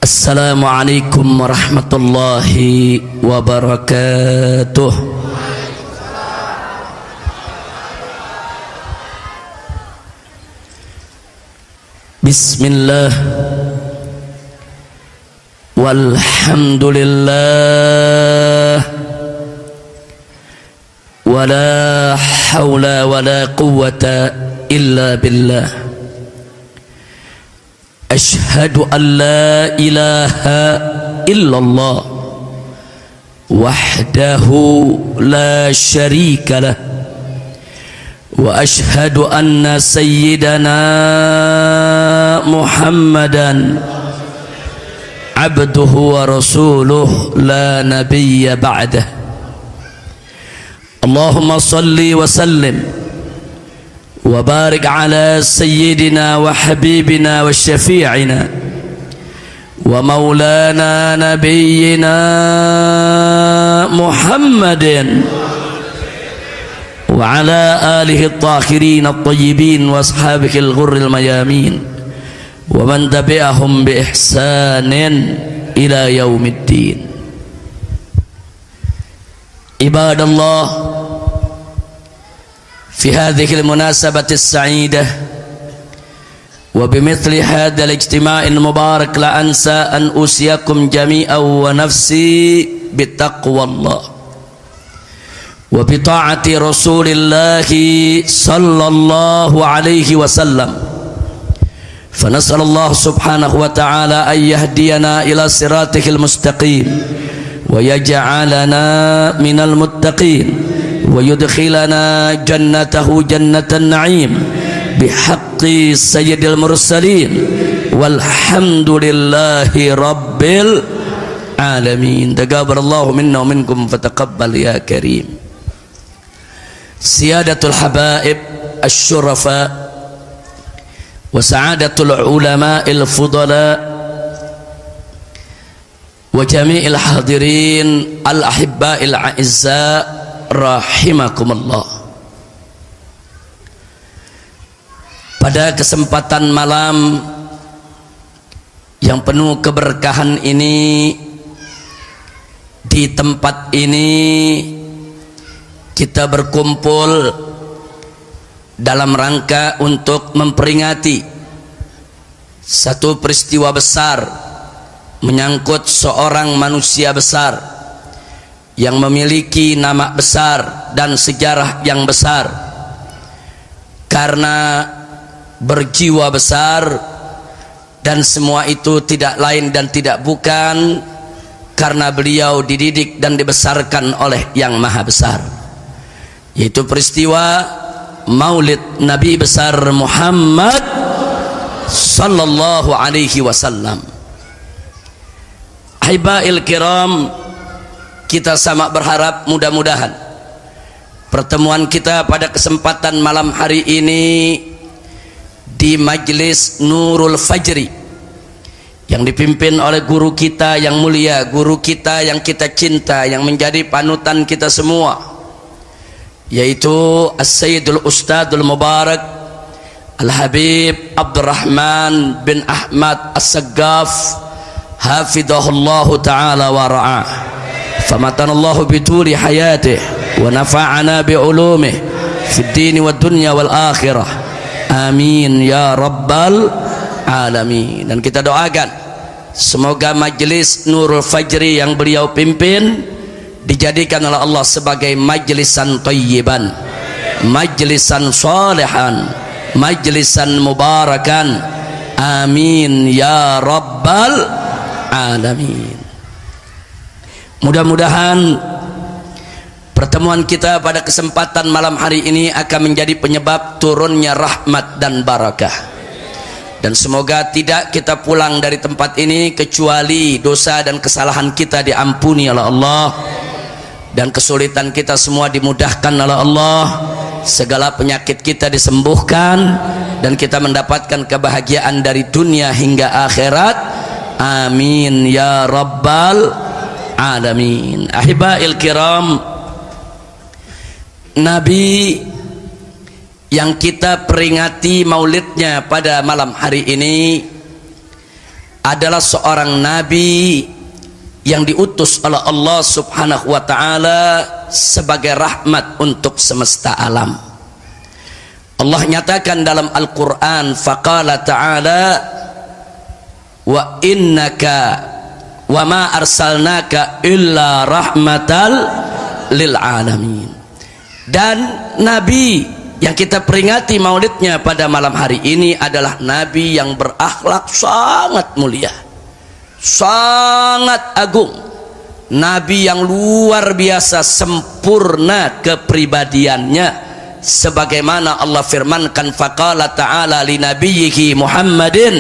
Assalamualaikum warahmatullahi wabarakatuh. Bismillah walhamdulillah wala hawla wala quwwata illa billah. Ashhadu an la ilaha illallah wahdahu la syarika lah wa ashhadu anna sayyidana Muhammadan abduhu wa rasuluh la nabiyya ba'dah. Allahumma salli wa sallim wa barik ala sayyidina wa habibina wa syafi'ina wa maulana nabiyyina Muhammadin wa ala alihi at-tahirin at-tayyibin wa ashabihi al-ghurril mayamin wa man tabi'ahum bi ihsanin ila yaumiddin. Ibadallah, في هذه المناسبة السعيدة وبمثل هذا الاجتماع المبارك لا أنسى أن أوصيكم جميعا ونفسي بتقوى الله وبطاعة رسول الله صلى الله عليه وسلم. فنسأل الله سبحانه وتعالى أن يهدينا إلى صراطه المستقيم ويجعلنا من المتقين ويدخلنا جنته جنة النعيم بحق سيد المرسلين والحمد لله رب العالمين. تقبل الله منا ومنكم فتقبل يا كريم. سيادة الحبائب الشرفاء وسعادة العلماء الفضلاء وجميع الحاضرين الأحباء الأعزاء rahimakumullah. Pada kesempatan malam yang penuh keberkahan ini, di tempat ini kita berkumpul dalam rangka untuk memperingati satu peristiwa besar menyangkut seorang manusia besar yang memiliki nama besar dan sejarah yang besar karena berjiwa besar, dan semua itu tidak lain dan tidak bukan karena beliau dididik dan dibesarkan oleh yang maha besar, yaitu peristiwa Maulid Nabi besar Muhammad sallallahu alaihi wasallam. Ahiba'il kiram, kita sama berharap mudah-mudahan pertemuan kita pada kesempatan malam hari ini di Majlis Nurul Fajri yang dipimpin oleh guru kita yang mulia, guru kita yang kita cinta, yang menjadi panutan kita semua, yaitu As-Sayyidul Ustadzul Mubarak Al-Habib Abdurrahman bin Ahmad As-Saggaf hafidhahullahu ta'ala wa ra'ah. Famatanallahu bituli hayatih wa nafa'ana bi'ulumih fid dini wad dunya wal akhirah. Amin ya rabbal alamin. Dan kita doakan semoga Majlis Nurul Fajri yang beliau pimpin dijadikan oleh Allah sebagai majlisan thayyiban, majlisan salihan, majlisan mubarakan. Amin ya rabbal alamin. Mudah-mudahan pertemuan kita pada kesempatan malam hari ini akan menjadi penyebab turunnya rahmat dan barakah, dan semoga tidak kita pulang dari tempat ini kecuali dosa dan kesalahan kita diampuni oleh Allah, dan kesulitan kita semua dimudahkan oleh Allah, segala penyakit kita disembuhkan, dan kita mendapatkan kebahagiaan dari dunia hingga akhirat. Amin ya rabbal alamin. Ahiba'il kiram, Nabi yang kita peringati maulidnya pada malam hari ini adalah seorang nabi yang diutus oleh Allah Subhanahu wa taala sebagai rahmat untuk semesta alam. Allah nyatakan dalam Al-Qur'an, faqala ta'ala wa innaka wa ma arsalnaka illa rahmatal lil alamin. Dan nabi yang kita peringati maulidnya pada malam hari ini adalah nabi yang berakhlak sangat mulia, sangat agung, nabi yang luar biasa sempurna kepribadiannya, sebagaimana Allah firmankan, faqala ta'ala li nabiyhi Muhammadin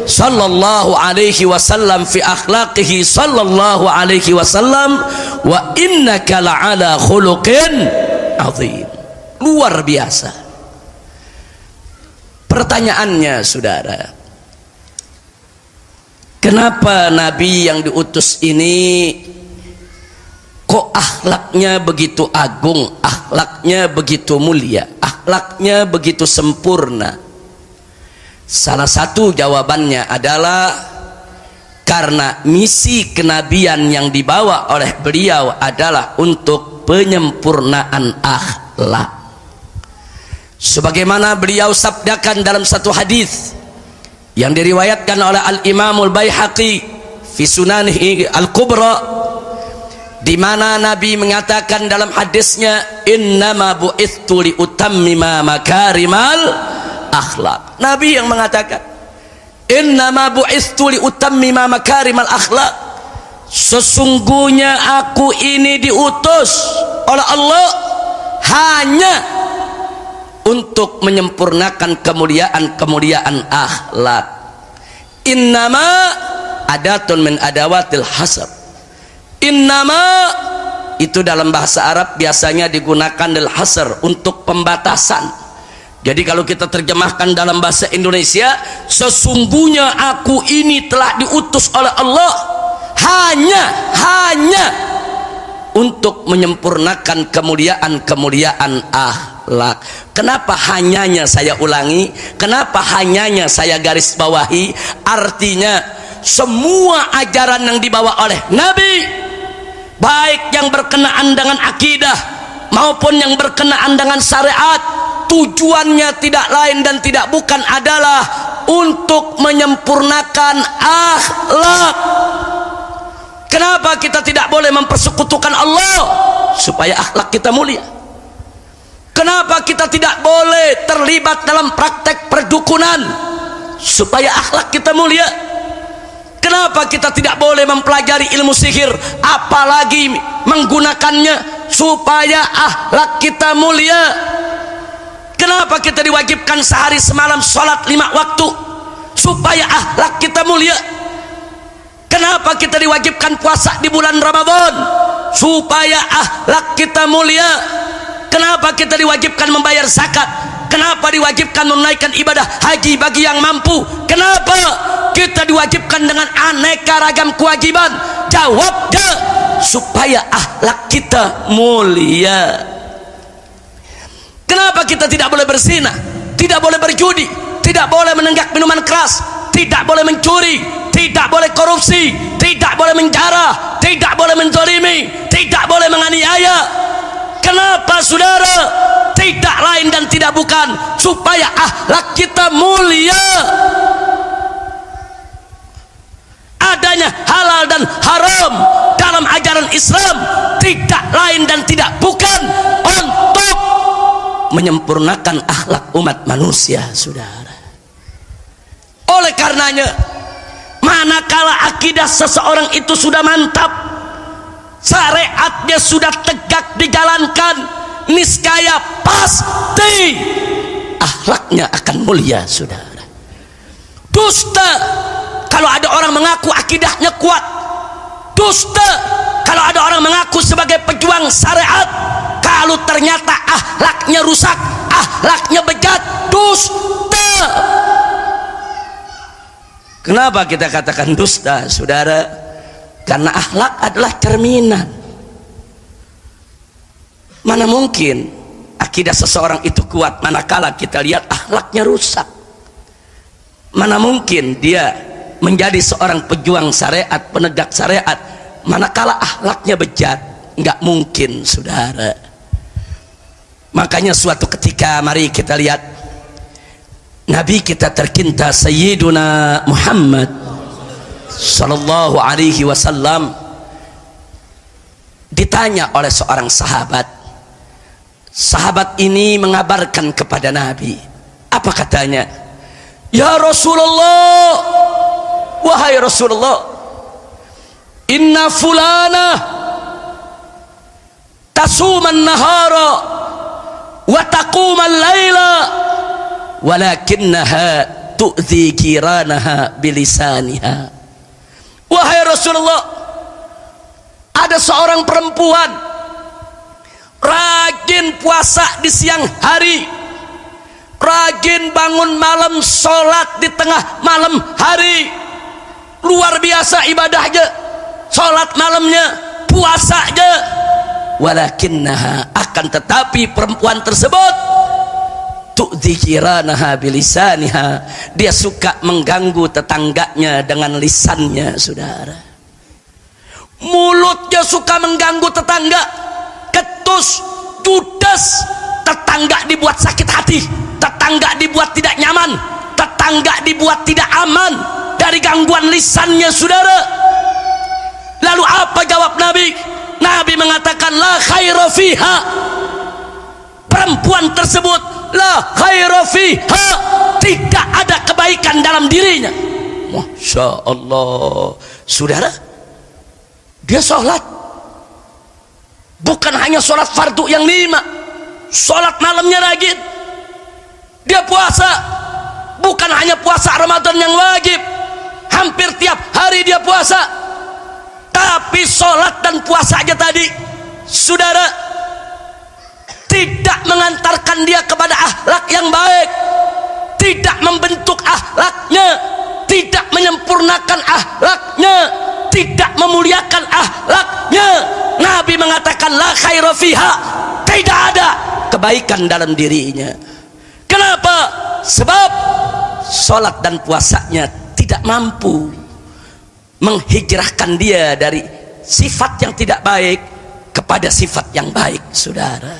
sallallahu alaihi wasallam fi akhlaqihi sallallahu alaihi wasallam wa innaka la'ala khuluqin azim. Luar biasa. Pertanyaannya saudara, kenapa nabi yang diutus ini kok akhlaknya begitu agung, akhlaknya begitu mulia, akhlaknya begitu sempurna? Salah satu jawabannya adalah karena misi kenabian yang dibawa oleh beliau adalah untuk penyempurnaan akhlak. Sebagaimana beliau sabdakan dalam satu hadis yang diriwayatkan oleh Al-Imamul Baihaqi fi Sunanihi Al-Kubra, di mana Nabi mengatakan dalam hadisnya, innama bu'ithu li utammima makarimal akhlak. Nabi yang mengatakan, innama bu'ithu li utammima makarimal akhlak, sesungguhnya aku ini diutus oleh Allah hanya untuk menyempurnakan kemuliaan-kemuliaan akhlak. Innama adatun min adawatil hasr. Innama itu dalam bahasa Arab biasanya digunakan lil hasr, untuk pembatasan. Jadi kalau kita terjemahkan dalam bahasa Indonesia, sesungguhnya aku ini telah diutus oleh Allah hanya untuk menyempurnakan kemuliaan-kemuliaan akhlak. Kenapa hanyanya saya ulangi? Kenapa hanyanya saya garis bawahi? Artinya semua ajaran yang dibawa oleh Nabi, baik yang berkenaan dengan akidah maupun yang berkenaan dengan syariat, tujuannya tidak lain dan tidak bukan adalah untuk menyempurnakan akhlak. Kenapa kita tidak boleh mempersekutukan Allah? Supaya akhlak kita mulia. Kenapa kita tidak boleh terlibat dalam praktek perdukunan? Supaya akhlak kita mulia. Kenapa kita tidak boleh mempelajari ilmu sihir, apalagi menggunakannya? Supaya akhlak kita mulia. Kenapa kita diwajibkan sehari semalam sholat 5 waktu? Supaya akhlak kita mulia. Kenapa kita diwajibkan puasa di bulan Ramadan? Supaya akhlak kita mulia. Kenapa kita diwajibkan membayar zakat? Kenapa diwajibkan menunaikan ibadah haji bagi yang mampu? Kenapa kita diwajibkan dengan aneka ragam kewajiban? Jawabnya, supaya akhlak kita mulia. Kenapa kita tidak boleh berzina, tidak boleh berjudi, tidak boleh menenggak minuman keras, tidak boleh mencuri, tidak boleh korupsi, tidak boleh menjarah, tidak boleh menzalimi, tidak boleh menganiaya? Kenapa saudara? Tidak lain dan tidak bukan supaya akhlak kita mulia. Adanya halal dan haram dalam ajaran Islam tidak lain dan tidak bukan untuk menyempurnakan akhlak umat manusia, saudara. Oleh karenanya, manakala akidah seseorang itu sudah mantap, syariatnya sudah tegak dijalankan, niscaya pasti akhlaknya akan mulia, saudara. Dusta kalau ada orang mengaku akidahnya kuat, dusta kalau ada orang mengaku sebagai pejuang syariat, kalau ternyata akhlaknya rusak, akhlaknya bejat, dusta. Kenapa kita katakan dusta, saudara? Karena akhlak adalah cerminan. Mana mungkin akidah seseorang itu kuat manakala kita lihat akhlaknya rusak? Mana mungkin dia menjadi seorang pejuang syariat, penegak syariat, manakala akhlaknya bejat? Nggak mungkin, saudara. Makanya suatu ketika mari kita lihat Nabi kita tercinta Sayyiduna Muhammad sallallahu alaihi wasallam ditanya oleh seorang sahabat. Sahabat ini mengabarkan kepada Nabi. Apa katanya? Ya Rasulullah, wahai Rasulullah, inna fulana tasuman nahara wa taquman laila walakinnaha tu'zi kiranaha bilisaniha. Wahai Rasulullah, ada seorang perempuan rajin puasa di siang hari, rajin bangun malam, sholat di tengah malam hari, luar biasa ibadahnya, sholat malamnya, puasanya. Walakinnaha, akan tetapi perempuan tersebut tu'dzi jiranaha bilisaniha, dia suka mengganggu tetangganya dengan lisannya, saudara. Mulutnya suka mengganggu tetangga, ketus, judes, tetangga dibuat sakit hati, tetangga dibuat tidak nyaman, tetangga dibuat tidak aman dari gangguan lisannya, saudara. Lalu apa jawab Nabi? Nabi mengatakan la khaira fiha, perempuan tersebut la khaira fiha, tidak ada kebaikan dalam dirinya. Masya Allah, saudara, dia sholat, bukan hanya sholat fardu yang 5, sholat malamnya rajin. Dia puasa, bukan hanya puasa Ramadan yang wajib, hampir tiap hari dia puasa. Tapi sholat dan puasanya tadi, saudara, tidak mengantarkan dia kepada akhlak yang baik, tidak membentuk akhlaknya, tidak menyempurnakan akhlaknya, tidak memuliakan akhlaknya. Nabi mengatakan la khaira fiha, tidak ada kebaikan dalam dirinya. Kenapa? Sebab sholat dan puasanya tidak mampu menghijrahkan dia dari sifat yang tidak baik kepada sifat yang baik, saudara.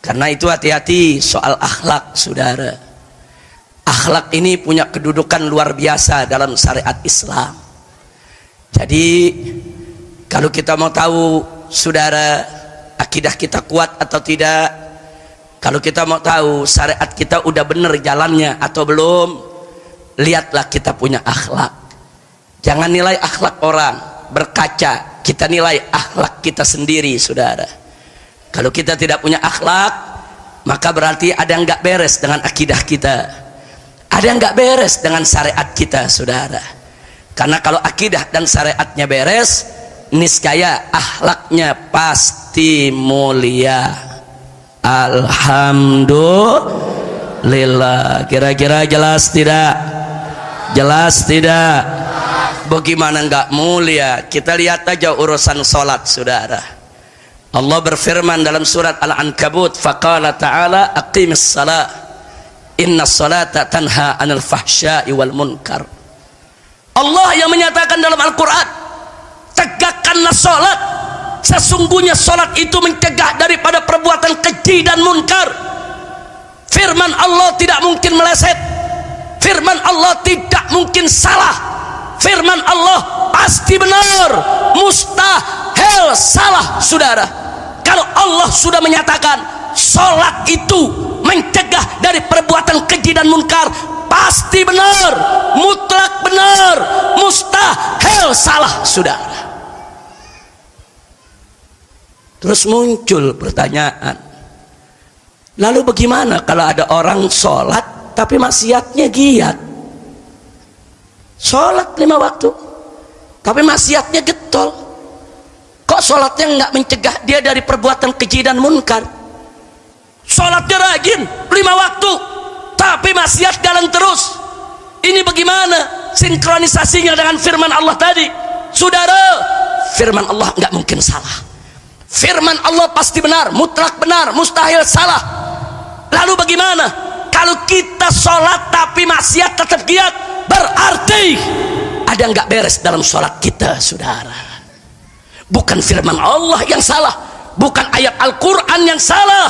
Karena itu hati-hati soal akhlak, saudara. Akhlak ini punya kedudukan luar biasa dalam syariat Islam. Jadi kalau kita mau tahu, saudara, akidah kita kuat atau tidak, kalau kita mau tahu syariat kita udah bener jalannya atau belum, lihatlah kita punya akhlak. Jangan nilai akhlak orang, berkaca, kita nilai akhlak kita sendiri, saudara. Kalau kita tidak punya akhlak, maka berarti ada yang nggak beres dengan akidah kita, ada yang nggak beres dengan syariat kita, saudara. Karena kalau akidah dan syariatnya beres, niscaya akhlaknya pasti mulia. Alhamdulillah. Kira-kira jelas tidak? Jelas tidak? Bagaimana enggak mulia? Kita lihat aja urusan sholat, saudara. Allah berfirman dalam surat Al-Ankabut, faqala ta'ala aqimis salat inna salata tanha anil fahsya'i wal munkar. Allah yang menyatakan dalam Al-Quran, tegakkanlah sholat, sesungguhnya sholat itu mencegah daripada perbuatan keji dan munkar. Firman Allah tidak mungkin meleset, firman Allah tidak mungkin salah, firman Allah pasti benar, mustahil salah, saudara. Kalau Allah sudah menyatakan sholat itu mencegah dari perbuatan keji dan munkar, pasti benar, mutlak benar, mustahil salah, saudara. Terus muncul pertanyaan, lalu bagaimana kalau ada orang sholat tapi maksiatnya giat? Sholat 5 waktu tapi maksiatnya getol, kok sholatnya nggak mencegah dia dari perbuatan keji dan munkar? Sholatnya rajin 5 waktu tapi maksiat jalan terus. Ini bagaimana sinkronisasinya dengan firman Allah tadi, saudara? Firman Allah nggak mungkin salah, firman Allah pasti benar, mutlak benar, mustahil salah. Lalu bagaimana kalau kita sholat tapi maksiat tetap giat? berarti ada yang nggak beres dalam sholat kita, saudara. Bukan firman Allah yang salah, bukan ayat Al-Quran yang salah,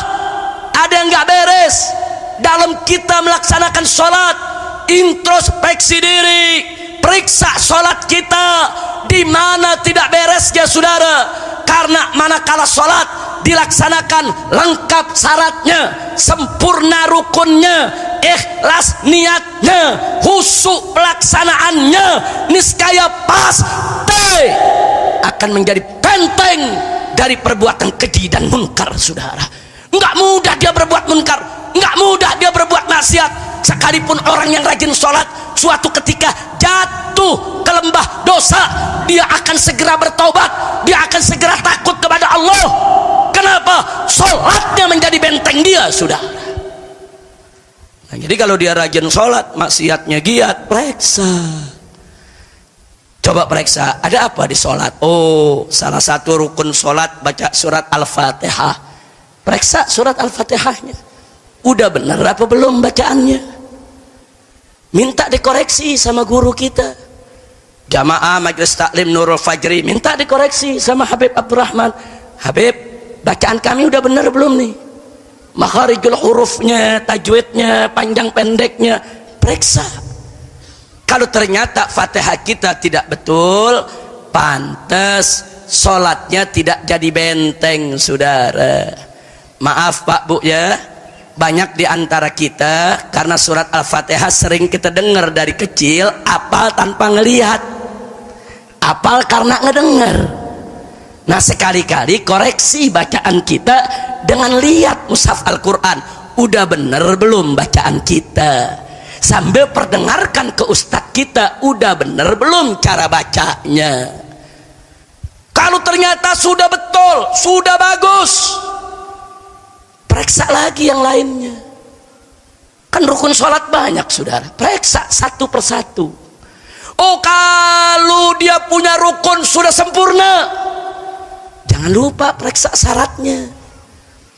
ada yang nggak beres dalam kita melaksanakan sholat. Introspeksi diri, periksa sholat kita di mana tidak beresnya, saudara. Karena manakala sholat dilaksanakan lengkap syaratnya, sempurna rukunnya, ikhlas niatnya, khusyuk pelaksanaannya, niscaya pasti akan menjadi benteng dari perbuatan keji dan munkar, saudara. Enggak mudah dia berbuat munkar, enggak mudah dia berbuat maksiat. Sekalipun orang yang rajin sholat, suatu ketika jatuh ke lembah dosa, dia akan segera bertaubat, dia akan segera takut kepada Allah. Kenapa? Sholatnya menjadi benteng dia, sudah. Nah, jadi kalau dia rajin sholat, maksiatnya giat, periksa. Coba periksa, ada apa di sholat? Oh, salah satu rukun sholat baca surat Al-Fatihah. Periksa surat Al-Fatihahnya, udah benar apa belum bacaannya? Minta dikoreksi sama guru kita. Jamaah Majelis Taklim Nurul Fajri minta dikoreksi sama Habib Abdurrahman. Habib, bacaan kami udah benar belum nih? Makharijul hurufnya, tajwidnya, panjang pendeknya, periksa. Kalau ternyata Fatihah kita tidak betul, pantas sholatnya tidak jadi benteng, saudara. Maaf Pak Bu ya, banyak di antara kita karena surat Al-Fatihah sering kita dengar dari kecil, apal tanpa ngelihat, apal karena ngedengar. Nah, sekali-kali koreksi bacaan kita dengan lihat mushaf Al-Quran, udah bener belum bacaan kita, sambil perdengarkan ke ustadz kita, udah bener belum cara bacanya. Kalau ternyata sudah betul, sudah bagus, periksa lagi yang lainnya. Kan rukun sholat banyak, saudara, periksa satu persatu. Oh, kalau dia punya rukun sudah sempurna, jangan lupa periksa syaratnya.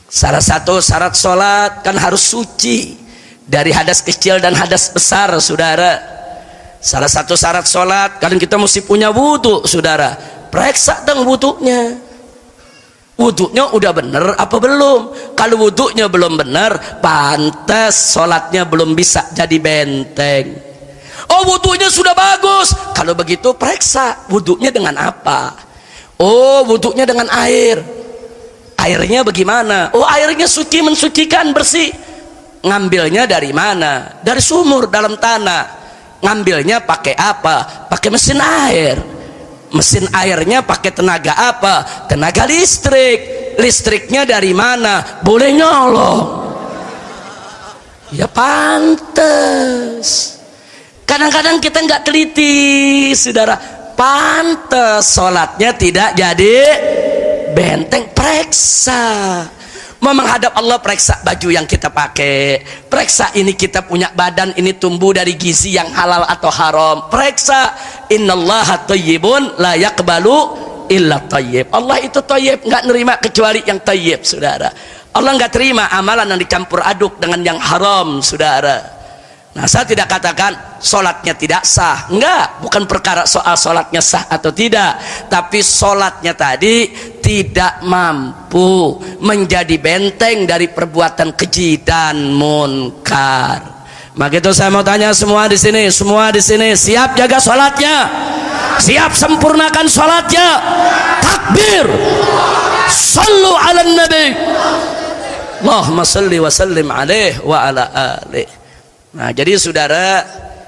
Salah satu syarat sholat kan harus suci dari hadas kecil dan hadas besar, saudara. Salah satu syarat sholat kan kita mesti punya wudhu, saudara. Periksa dong wudhunya. Wudhunya udah bener apa belum? Kalau wudhunya belum bener, pantas sholatnya belum bisa jadi benteng. Oh, wudhunya sudah bagus, kalau begitu periksa wudhunya dengan apa? Oh, wudhunya dengan air. Airnya bagaimana? Oh, airnya suci, mensucikan, bersih. Ngambilnya dari mana? Dari sumur dalam tanah. Ngambilnya pakai apa? Pakai mesin air. Mesin airnya pakai tenaga apa? Tenaga listrik. Listriknya dari mana? Boleh nyolong. Ya pantes. Kadang-kadang kita nggak teliti, saudara. Pantes sholatnya tidak jadi benteng. Periksa. Mau menghadap Allah, periksa baju yang kita pakai, periksa ini kita punya badan ini tumbuh dari gizi yang halal atau haram, periksa. Innallaha thayyibun la yaqbalu illa thayyib. Allah itu thayyib, nggak nerima kecuali yang thayyib, saudara. Allah nggak terima amalan yang dicampur aduk dengan yang haram, saudara. Nah, saya tidak katakan sholatnya tidak sah, enggak, bukan perkara soal sholatnya sah atau tidak, tapi sholatnya tadi tidak mampu menjadi benteng dari perbuatan keji dan munkar. Maka itu saya mau tanya semua di sini siap jaga sholatnya, siap sempurnakan sholatnya. Takbir, sallu ala nabi, Allahumma salli wa sallim alaihi wa ala alihi. Nah, jadi saudara,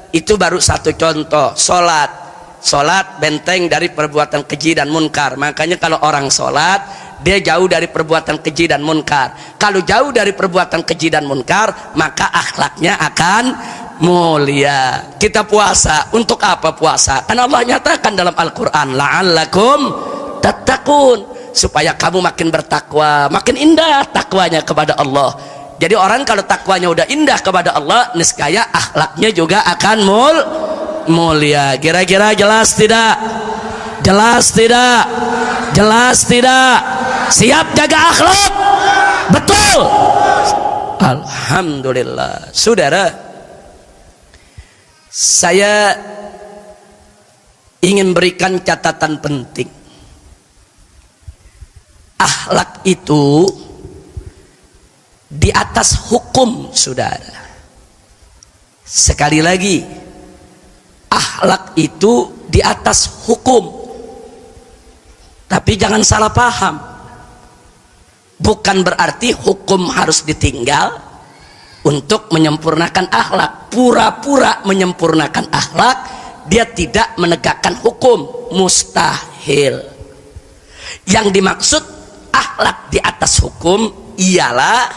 itu baru satu contoh. Sholat benteng dari perbuatan keji dan munkar. Makanya kalau orang sholat, dia jauh dari perbuatan keji dan munkar. Kalau jauh dari perbuatan keji dan munkar, maka akhlaknya akan mulia. Kita puasa, untuk apa puasa? Karena Allah nyatakan dalam Al-Quran, la'allakum tattaqun, supaya kamu makin bertakwa, makin indah takwanya kepada Allah. Jadi orang kalau takwanya udah indah kepada Allah, niscaya akhlaknya juga akan mulia. Kira-kira jelas tidak? Jelas tidak? Jelas tidak? Siap jaga akhlak? Betul. Alhamdulillah. Saudara, Saya ingin berikan catatan penting. Akhlak itu di atas hukum, saudara. Sekali lagi, akhlak itu di atas hukum. Tapi jangan salah paham. Bukan berarti hukum harus ditinggal untuk menyempurnakan akhlak. Pura-pura menyempurnakan akhlak, dia tidak menegakkan hukum. Mustahil. Yang dimaksud akhlak di atas hukum ialah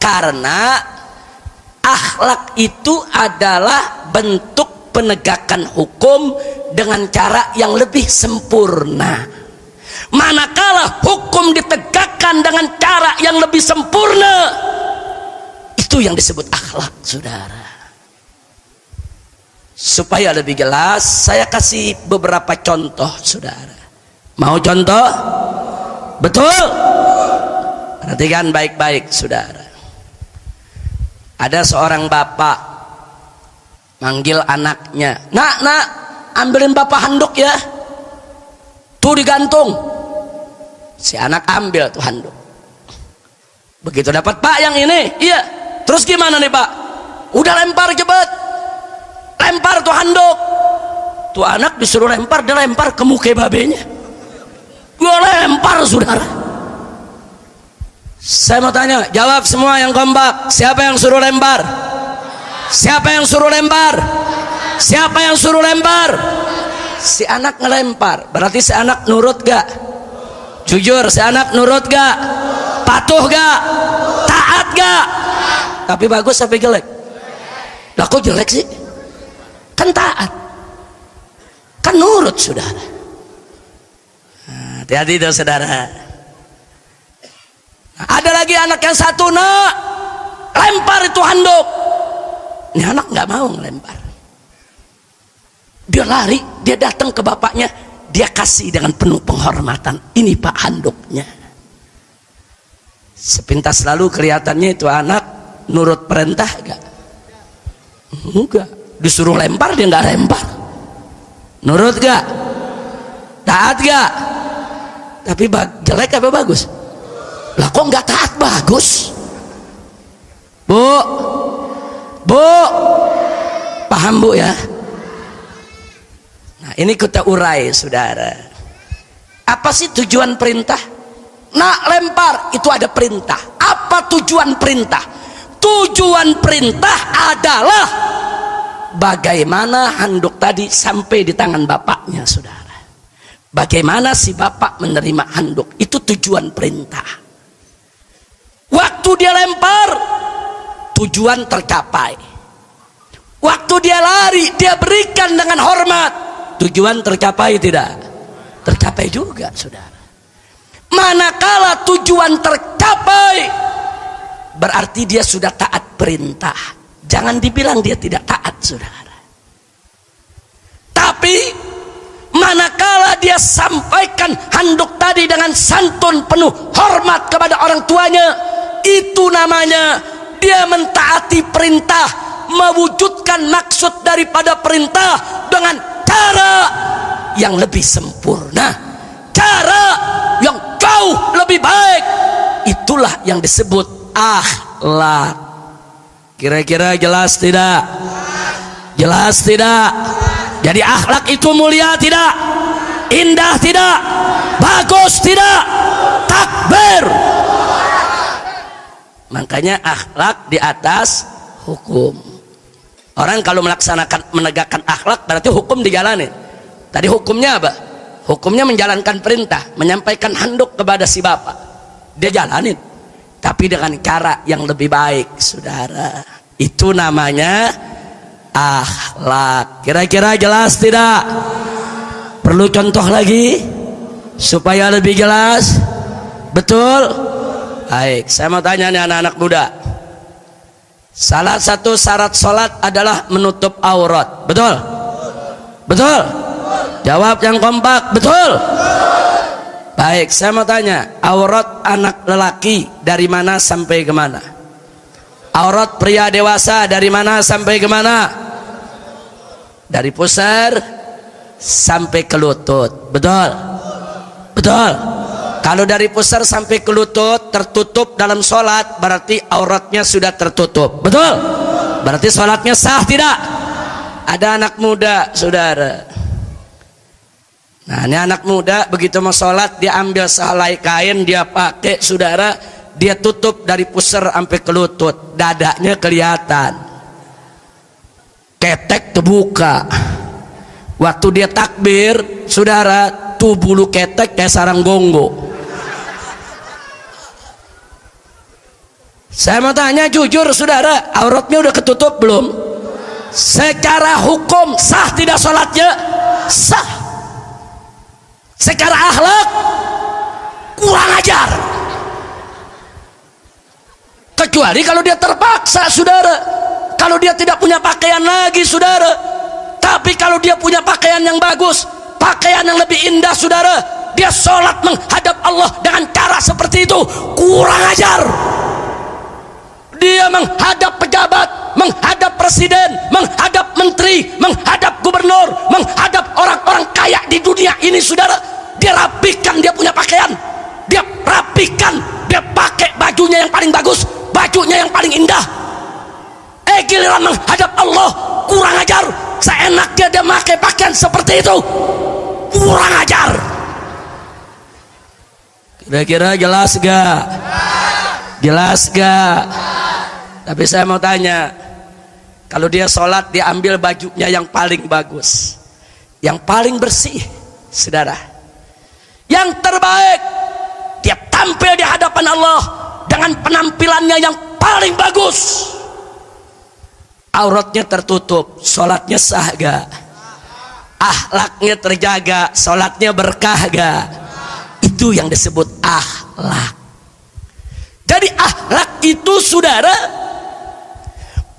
karena akhlak itu adalah bentuk penegakan hukum dengan cara yang lebih sempurna. Manakala hukum ditegakkan dengan cara yang lebih sempurna, itu yang disebut akhlak, saudara. Supaya lebih jelas, saya kasih beberapa contoh, saudara. Mau contoh? Betul? Perhatikan baik-baik, saudara. Ada seorang bapak manggil anaknya, nak, ambilin bapak handuk ya, tuh digantung. Si anak ambil tuh handuk. Begitu dapat, pak yang ini, iya. Terus gimana nih pak? Udah lempar cepet, lempar tuh handuk. Tuh anak disuruh lempar, dia lempar ke muka babenya. Gua lempar, saudara. Saya mau tanya, jawab semua yang kompak. Siapa yang suruh lempar? Siapa yang suruh lempar? Siapa yang suruh lempar? Si anak ngelempar. Berarti si anak nurut gak? Jujur, si anak nurut gak? Patuh gak? Taat gak? Tapi bagus tapi jelek? Lah kok jelek sih? Kan taat, kan nurut, saudara. Hati-hati tuh, saudara. Ada lagi anak yang satu, nak, lempar itu handuk. Ini anak nggak mau ngelempar. Dia lari, dia datang ke bapaknya, dia kasih dengan penuh penghormatan. Ini pak handuknya. Sepintas lalu kelihatannya itu anak nurut perintah gak? Enggak. Disuruh lempar dia nggak lempar. Nurut gak? Taat gak? Tapi jelek apa bagus? Lah kok nggak taat bagus? Bu, paham bu ya? Nah ini kita urai, saudara. Apa sih tujuan perintah? Nak lempar, itu ada perintah. Apa tujuan perintah? Tujuan perintah adalah bagaimana handuk tadi sampai di tangan bapaknya, saudara. Bagaimana si bapak menerima handuk, itu tujuan perintah. Waktu dia lempar, tujuan tercapai. Waktu dia lari, dia berikan dengan hormat, tujuan tercapai tidak? Tercapai juga, saudara. Manakala tujuan tercapai, berarti dia sudah taat perintah. Jangan dibilang dia tidak taat, saudara. Tapi manakala dia sampaikan handuk tadi dengan santun penuh hormat kepada orang tuanya, itu namanya dia mentaati perintah, mewujudkan maksud daripada perintah dengan cara yang lebih sempurna, cara yang jauh lebih baik. Itulah yang disebut akhlak. Kira-kira jelas tidak? Jelas tidak? Jadi akhlak itu mulia tidak? Indah tidak? Bagus tidak? Takbir. Makanya akhlak di atas hukum. Orang kalau melaksanakan, menegakkan akhlak, berarti hukum dijalani. Tadi hukumnya apa? Hukumnya menjalankan perintah, menyampaikan handuk kepada si bapak. Dia jalanin, tapi dengan cara yang lebih baik, saudara. Itu namanya akhlak. Kira-kira jelas tidak? Perlu contoh lagi supaya lebih jelas? Betul? Baik, saya mau tanya nih anak-anak muda. Salah satu syarat sholat adalah menutup aurat. Betul? Betul? Jawab yang kompak. Betul? Baik, saya mau tanya, aurat anak lelaki dari mana sampai ke mana? Aurat pria dewasa dari mana sampai ke mana? Dari pusar sampai ke lutut. Betul? Betul. Kalau dari pusar sampai ke lutut tertutup dalam sholat, berarti auratnya sudah tertutup. Betul? Berarti sholatnya sah tidak? Ada anak muda, saudara. Nah, ini anak muda begitu mau sholat, dia ambil sehelai kain, dia pakai, saudara, dia tutup dari pusar sampai ke lutut, dadanya kelihatan, ketek terbuka. Waktu dia takbir, saudara, tuh bulu ketek kayak sarang gonggo. Saya mau tanya jujur, saudara, auratnya udah ketutup belum? Secara hukum sah tidak sholatnya? Sah. Secara akhlak kurang ajar. Kecuali kalau dia terpaksa, saudara. Kalau dia tidak punya pakaian lagi, saudara. Tapi kalau dia punya pakaian yang bagus, pakaian yang lebih indah, saudara, dia sholat menghadap Allah dengan cara seperti itu, kurang ajar. Dia menghadap pejabat, menghadap presiden, menghadap menteri, menghadap gubernur, menghadap orang-orang kaya di dunia ini, saudara. Dia rapikan dia punya pakaian, dia rapikan, dia pakai bajunya yang paling bagus, bajunya yang paling indah. Giliran menghadap Allah, kurang ajar. Seenaknya dia pakai pakaian seperti itu, kurang ajar. Kira-kira jelas gak? Jelas gak? Tapi saya mau tanya, kalau dia sholat, dia ambil bajunya yang paling bagus, yang paling bersih, saudara, yang terbaik, dia tampil di hadapan Allah dengan penampilannya yang paling bagus, auratnya tertutup, sholatnya sah gak? Akhlaknya terjaga, sholatnya berkah gak? Itu yang disebut akhlak. Jadi akhlak itu, saudara,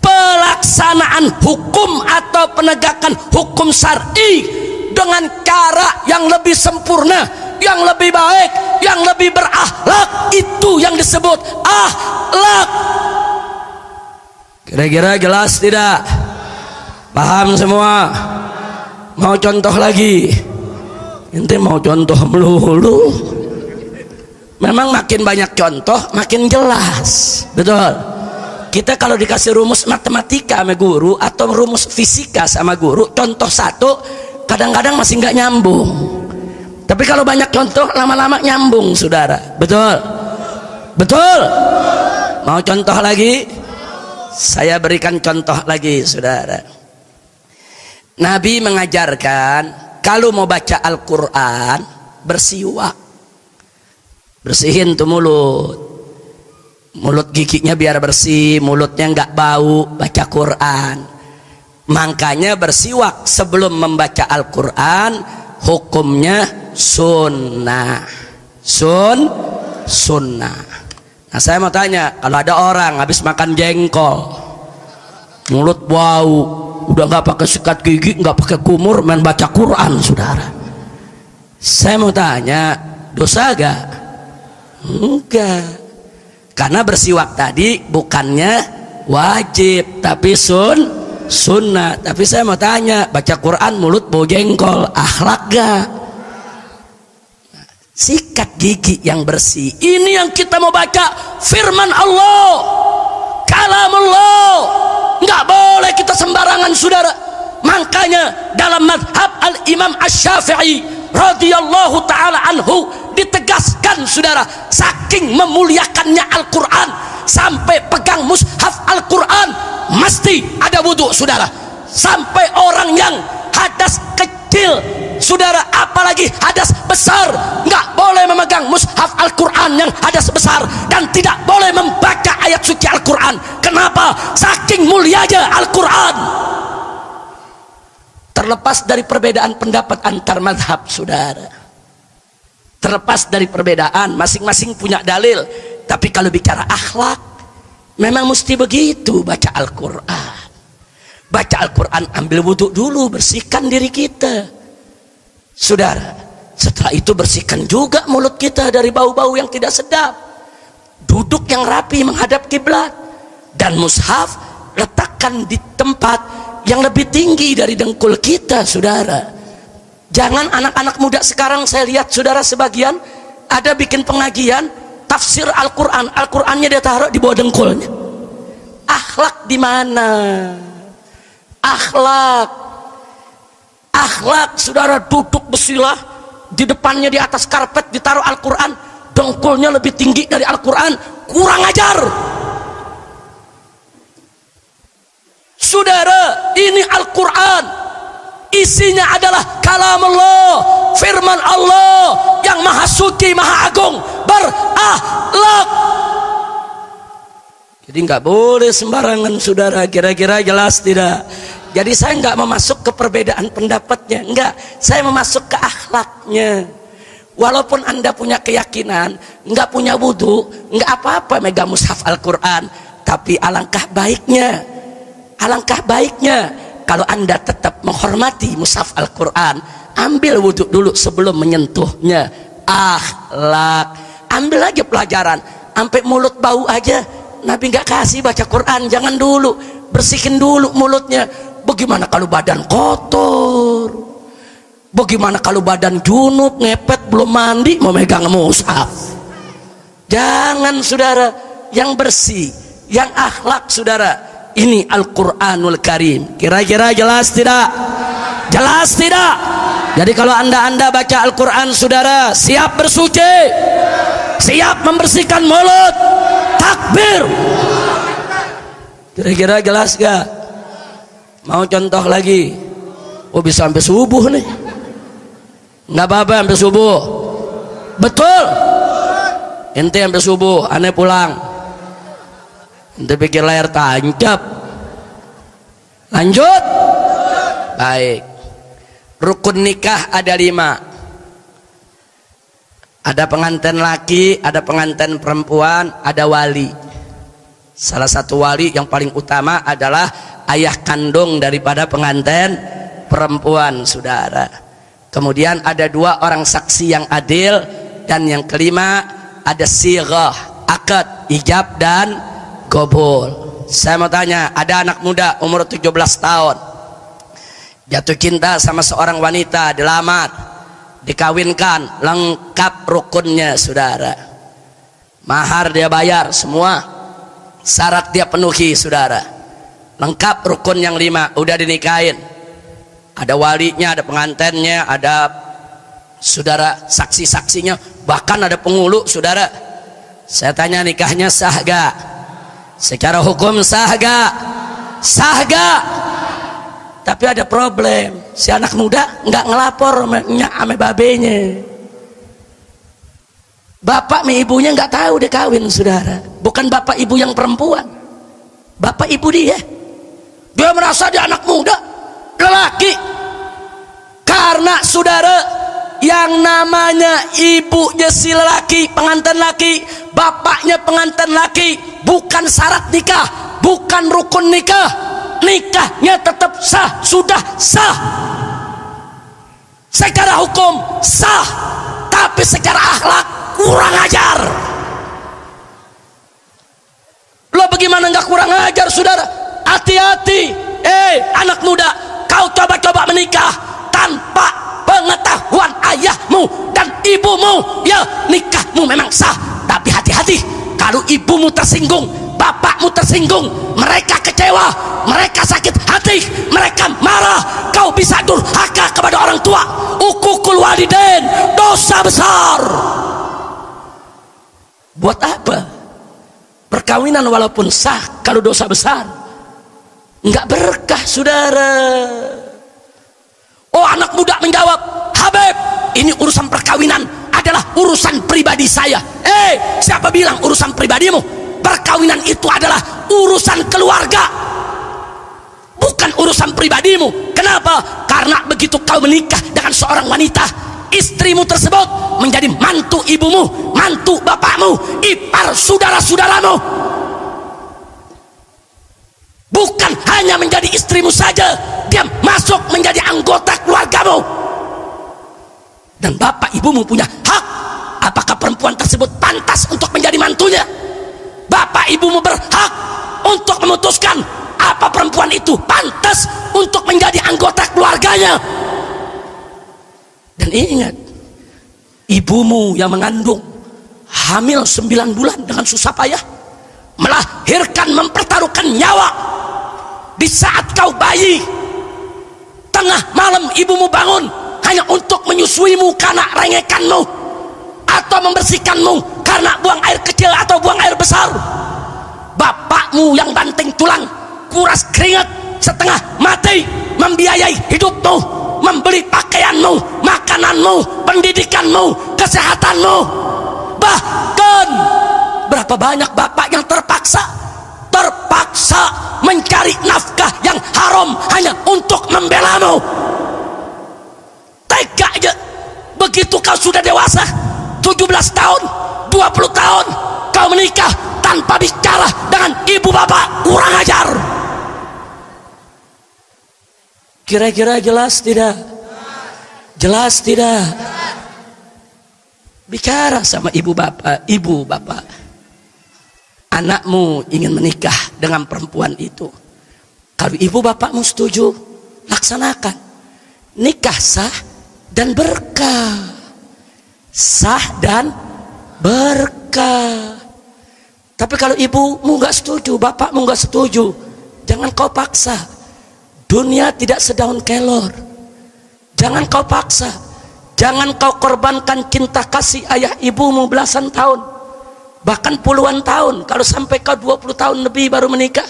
pelaksanaan hukum atau penegakan hukum syar'i dengan cara yang lebih sempurna, yang lebih baik, yang lebih berakhlak, itu yang disebut akhlak. Kira-kira jelas tidak? Paham semua? Mau contoh lagi? Ente mau contoh melulu? Memang makin banyak contoh makin jelas. Betul? Kita kalau dikasih rumus matematika sama guru atau rumus fisika sama guru, contoh satu kadang-kadang masih nggak nyambung. Tapi kalau banyak contoh lama-lama nyambung, saudara. Betul? Betul? Mau contoh lagi? Saya berikan contoh lagi, saudara. Nabi mengajarkan kalau mau baca Al-Quran, bersiwak, bersihin tuh mulut giginya biar bersih, mulutnya nggak bau, baca Quran. Makanya bersiwak sebelum membaca Al-Quran hukumnya sunnah. Sunnah. Nah, saya mau tanya, kalau ada orang habis makan jengkol, mulut bau, udah nggak pakai sikat gigi, nggak pakai kumur, main baca Quran, saudara. Saya mau tanya, dosa gak? Enggak. Karena bersiwak tadi bukannya wajib, tapi sunnah. Tapi saya mau tanya, baca Quran mulut bau jengkol, akhlak gak? Sikat gigi yang bersih, ini yang kita mau baca, firman Allah, kalamullah. Nggak boleh kita sembarangan, saudara. Makanya dalam madhab al-Imam Asy-Syafi'i radhiyallahu ta'ala anhu ditegaskan, saudara, saking memuliakannya Al-Quran, sampai pegang mushaf Al-Quran mesti ada wudhu, saudara. Sampai orang yang hadas kecil, saudara, apalagi hadas besar, nggak boleh memegang mushaf Al-Quran yang hadas besar, dan tidak boleh membaca ayat suci Al-Quran. Kenapa? Saking mulianya Al-Quran. Terlepas dari perbedaan pendapat antar madhab, saudara, terlepas dari perbedaan, masing-masing punya dalil. Tapi kalau bicara akhlak, memang mesti begitu baca Al-Quran. Baca Al-Quran, ambil wudhu dulu, bersihkan diri kita, saudara. Setelah itu bersihkan juga mulut kita dari bau-bau yang tidak sedap. Duduk yang rapi menghadap kiblat, dan mushaf letakkan di tempat yang lebih tinggi dari dengkul kita, saudara. Jangan anak-anak muda sekarang, saya lihat saudara sebagian ada bikin pengajian tafsir Al-Quran, Al-Qurannya dia taruh di bawah dengkulnya. Akhlak di mana? Akhlak saudara, duduk bersilah di depannya di atas karpet ditaruh Al-Quran, dengkulnya lebih tinggi dari Al-Quran, kurang ajar. Saudara, ini Al-Quran, isinya adalah kalam Allah, firman Allah yang maha suci, maha agung, berakhlak. Jadi nggak boleh sembarangan, saudara. Kira-kira jelas tidak? Jadi saya nggak memasuk ke perbedaan pendapatnya, enggak. Saya memasuk ke akhlaknya. Walaupun anda punya keyakinan, nggak punya wudhu, nggak apa-apa megang mushaf Al-Quran. Tapi alangkah baiknya kalau anda tetap menghormati mushaf Al-Quran, ambil wudhu dulu sebelum menyentuhnya. Akhlak, ambil aja pelajaran. Sampai mulut bau aja Nabi nggak kasih baca Quran, jangan dulu, bersihin dulu mulutnya. Bagaimana kalau badan kotor? Bagaimana kalau badan junub, ngepet, belum mandi, mau megang mushaf? Jangan, saudara. Yang bersih, yang akhlak, saudara. Ini Al-Quranul Karim. Kira-kira jelas tidak? Jelas tidak? Jadi kalau anda baca Al-Quran, saudara, siap bersuci, siap membersihkan mulut, takbir. Kira-kira jelas gak? Mau contoh lagi? Oh, bisa sampai subuh nih. Nggak apa-apa sampai subuh. Betul. Ente sampai subuh, aneh pulang. Ente pikir layar tancap. Lanjut. Baik. Rukun nikah ada 5. Ada pengantin laki, ada pengantin perempuan, ada wali. Salah satu wali yang paling utama adalah ayah kandung daripada pengantin perempuan, saudara. Kemudian ada 2 orang saksi yang adil, dan yang kelima ada sighah, akad, ijab dan qabul. Saya mau tanya, ada anak muda umur 17 tahun jatuh cinta sama seorang wanita, dilamar, dikawinkan, lengkap rukunnya, saudara. Mahar dia bayar semua, syarat dia penuhi, saudara. Lengkap rukun yang 5, udah dinikahin. Ada walinya, ada pengantinnya, ada saudara saksi-saksinya, bahkan ada penghulu, saudara. Saya tanya, nikahnya sah gak? Secara hukum sah gak? Sah gak? Tapi ada problem, si anak muda nggak ngelapor sama babenya. Bapak sama ibunya nggak tahu dia kawin, saudara. Bukan bapak ibu yang perempuan, bapak ibu dia. Dia merasa dia anak muda, lelaki. Karena, saudara, yang namanya ibunya si lelaki, pengantin laki, bapaknya pengantin laki, bukan syarat nikah, bukan rukun nikah. Nikahnya tetap sah, sudah sah. Secara hukum sah, tapi secara akhlak kurang ajar. Lo bagaimana nggak kurang ajar, saudara? Hati-hati, anak muda, kau coba-coba menikah tanpa pengetahuan ayahmu dan ibumu. Ya, nikahmu memang sah, tapi hati-hati kalau ibumu tersinggung, bapakmu tersinggung, mereka kecewa, mereka sakit hati, mereka marah, kau bisa durhaka kepada orang tua. Uququl walidain, dosa besar. Buat apa perkawinan walaupun sah kalau dosa besar? Enggak berkah, saudara. Oh, anak muda menjawab, Habib, ini urusan perkawinan adalah urusan pribadi saya. Siapa bilang urusan pribadimu? Perkawinan itu adalah urusan keluarga, bukan urusan pribadimu. Kenapa? Karena begitu kau menikah dengan seorang wanita, istrimu tersebut menjadi mantu ibumu, mantu bapakmu, ipar saudara-saudaramu. Bukan hanya menjadi istrimu saja, dia masuk menjadi anggota keluargamu. Dan bapak ibumu punya hak. Apakah perempuan tersebut pantas untuk menjadi mantunya? Bapak ibumu berhak untuk memutuskan apa perempuan itu pantas untuk menjadi anggota keluarganya. Dan ingat, ibumu yang mengandung hamil 9 bulan dengan susah payah, melahirkan, mempertaruhkan nyawa. Di saat kau bayi, tengah malam ibumu bangun hanya untuk menyusuimu karena rengekanmu, atau membersihkanmu karena buang air kecil atau buang air besar. Bapakmu yang banting tulang, kuras keringat setengah mati, membiayai hidupmu, membeli pakaianmu, makananmu, pendidikanmu, kesehatanmu. Bahkan berapa banyak bapak yang terpaksa mencari nafkah yang haram hanya untuk membelamu. Tega aja. Begitu kau sudah dewasa, 17 tahun, 20 tahun, kau menikah tanpa bicara dengan ibu bapak, kurang ajar. Kira-kira jelas tidak? Jelas tidak? Bicara sama ibu bapak. Ibu bapak, anakmu ingin menikah dengan perempuan itu. Kalau ibu bapakmu setuju, laksanakan. Nikah sah dan berkah. Sah dan berkah. Tapi kalau ibumu nggak setuju, bapakmu nggak setuju, jangan kau paksa. Dunia tidak sedaun kelor. Jangan kau paksa. Jangan kau korbankan cinta kasih ayah ibumu belasan tahun, bahkan puluhan tahun. Kalau sampai kau 20 tahun lebih baru menikah,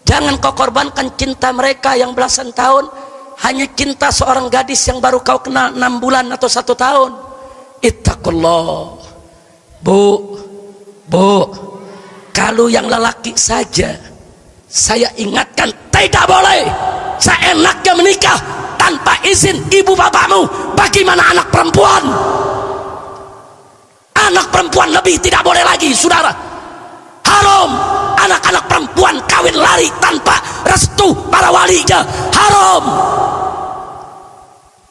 jangan kau korbankan cinta mereka yang belasan tahun hanya cinta seorang gadis yang baru kau kenal 6 bulan atau 1 tahun. Ittaqullah. Bu, kalau yang lelaki saja saya ingatkan, tidak boleh seenaknya menikah tanpa izin ibu bapakmu. Bagaimana anak perempuan? Anak perempuan lebih tidak boleh lagi, saudara. Haram anak-anak perempuan kawin lari tanpa restu para walinya. Haram.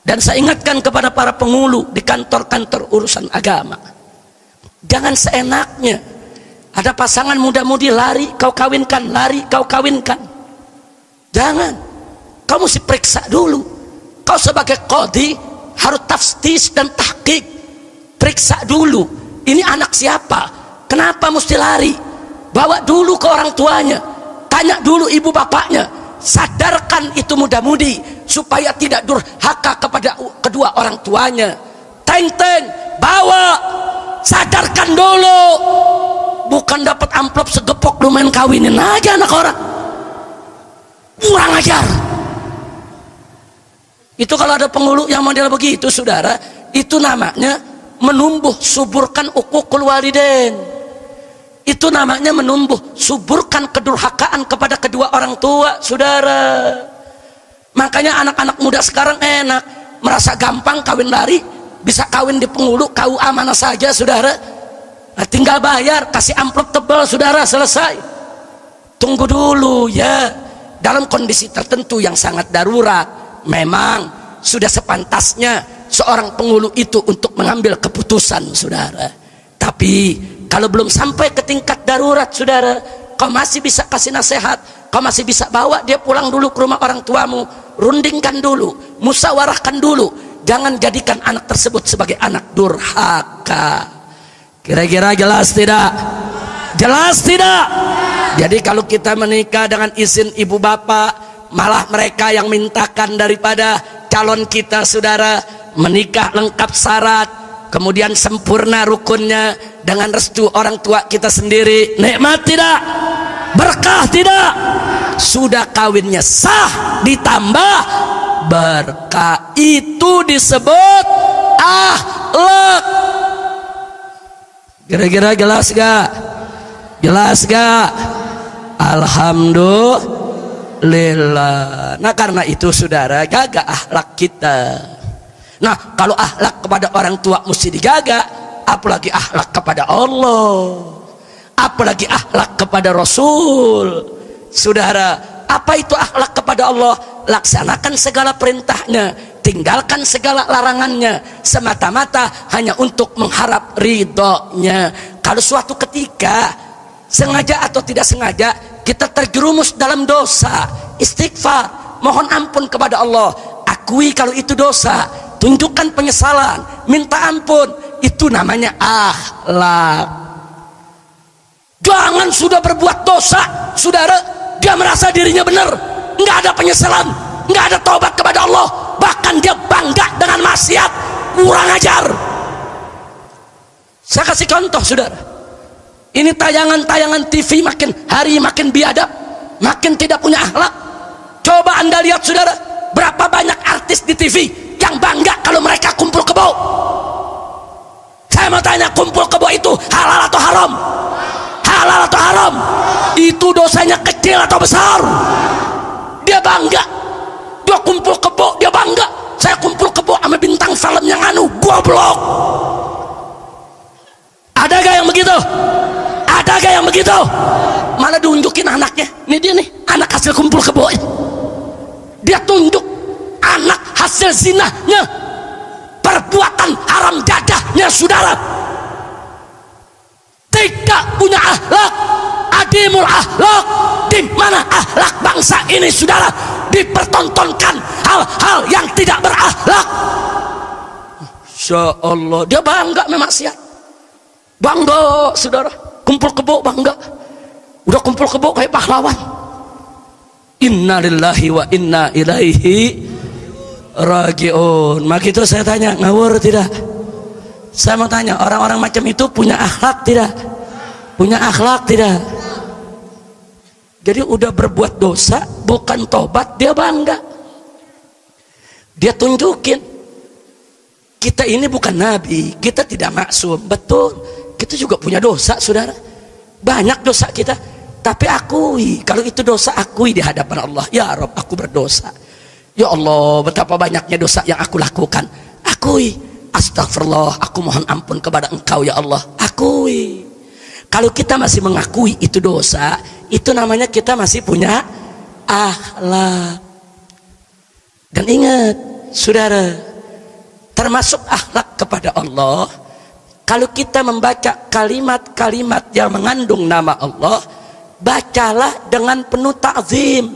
Dan saya ingatkan kepada para pengulu di kantor-kantor urusan agama, jangan seenaknya. Ada pasangan muda-mudi lari kau kawinkan, lari kau kawinkan. Jangan. Kau mesti periksa dulu. Kau sebagai qadhi harus taftis dan tahqiq. Periksa dulu, ini anak siapa, kenapa mesti lari. Bawa dulu ke orang tuanya, tanya dulu ibu bapaknya, sadarkan itu muda-mudi supaya tidak durhaka kepada kedua orang tuanya. Teng-teng, bawa, sadarkan dulu. Bukan dapat amplop segepok lu main kawinin aja anak orang. Kurang ajar. Itu kalau ada pengulu yang model begitu, saudara, itu namanya menumbuh suburkan uququl walidain. Itu namanya menumbuh suburkan kedurhakaan kepada kedua orang tua, saudara. Makanya anak-anak muda sekarang enak, merasa gampang kawin lari, bisa kawin di pengulu, KUA mana saja, saudara. Nah, tinggal bayar, kasih amplop tebal, saudara, selesai. Tunggu dulu ya. Dalam kondisi tertentu yang sangat darurat, memang sudah sepantasnya seorang pengulu itu untuk mengambil keputusan, saudara. Tapi kalau belum sampai ke tingkat darurat, saudara, kau masih bisa kasih nasihat, kau masih bisa bawa dia pulang dulu ke rumah orang tuamu, rundingkan dulu, musyawarahkan dulu. Jangan jadikan anak tersebut sebagai anak durhaka. Kira-kira jelas tidak? Jelas tidak? Jadi kalau kita menikah dengan izin ibu bapak, malah mereka yang mintakan daripada calon kita, saudara, menikah lengkap syarat, kemudian sempurna rukunnya dengan restu orang tua kita sendiri. Nikmat tidak? Berkah tidak? Sudah kawinnya sah ditambah berkah, itu disebut akhlak. Kira-kira jelas gak? Jelas gak? Alhamdulillah. Nah karena itu, saudara, jaga akhlak kita. Nah kalau akhlak kepada orang tua mesti dijaga, apalagi akhlak kepada Allah, apalagi akhlak kepada Rasul. Saudara, apa itu akhlak kepada Allah? Laksanakan segala perintahnya, tinggalkan segala larangannya, semata-mata hanya untuk mengharap ridhonya. Kalau suatu ketika sengaja atau tidak sengaja kita terjerumus dalam dosa, istighfar, mohon ampun kepada Allah, akui kalau itu dosa, tunjukkan penyesalan, minta ampun, itu namanya akhlak. Jangan sudah berbuat dosa, saudara, dia merasa dirinya benar, nggak ada penyesalan, nggak ada taubat kepada Allah, bahkan dia bangga dengan maksiat, kurang ajar. Saya kasih contoh, saudara. Ini tayangan-tayangan TV makin hari makin biadab, makin tidak punya akhlak. Coba Anda lihat, saudara, berapa banyak artis di TV yang bangga kalau mereka kumpul kebo. Saya mau tanya, kumpul kebo itu halal atau haram? Halal atau haram? Itu dosanya kecil atau besar? Dia bangga, dia kumpul kebo, dia bangga. Saya kumpul kebo sama bintang film yang anu, goblok. Ada gak yang begitu? Ada gak yang begitu? Malah diunjukin anaknya, ini dia nih, anak hasil kumpul kebo. Dia tunjuk anak hasil zinahnya, perbuatan haram dadahnya, saudara. Tidak punya akhlak, adimul akhlak. Di mana akhlak bangsa ini, saudara? Dipertontonkan hal-hal yang tidak berakhlak. Insya Allah dia bangga memaksiat, bangga, saudara. Kumpul kebo bangga, udah kumpul kebo kayak pahlawan. Inna lillahi wa inna ilaihi raji'un. Maka itu saya tanya, ngawur tidak? Saya mau tanya, orang-orang macam itu punya akhlak tidak? Punya akhlak tidak? Jadi udah berbuat dosa, bukan tobat, dia bangga. Dia tunjukin, kita ini bukan nabi, kita tidak maksum. Betul, kita juga punya dosa, saudara. Banyak dosa kita, tapi akui kalau itu dosa, akui di hadapan Allah. Ya Rabb, aku berdosa. Ya Allah, betapa banyaknya dosa yang aku lakukan. Akui. Astagfirullah, aku mohon ampun kepada Engkau ya Allah. Akui. Kalau kita masih mengakui itu dosa, itu namanya kita masih punya akhlak. Dan ingat, saudara, termasuk akhlak kepada Allah, kalau kita membaca kalimat-kalimat yang mengandung nama Allah, bacalah dengan penuh ta'zim,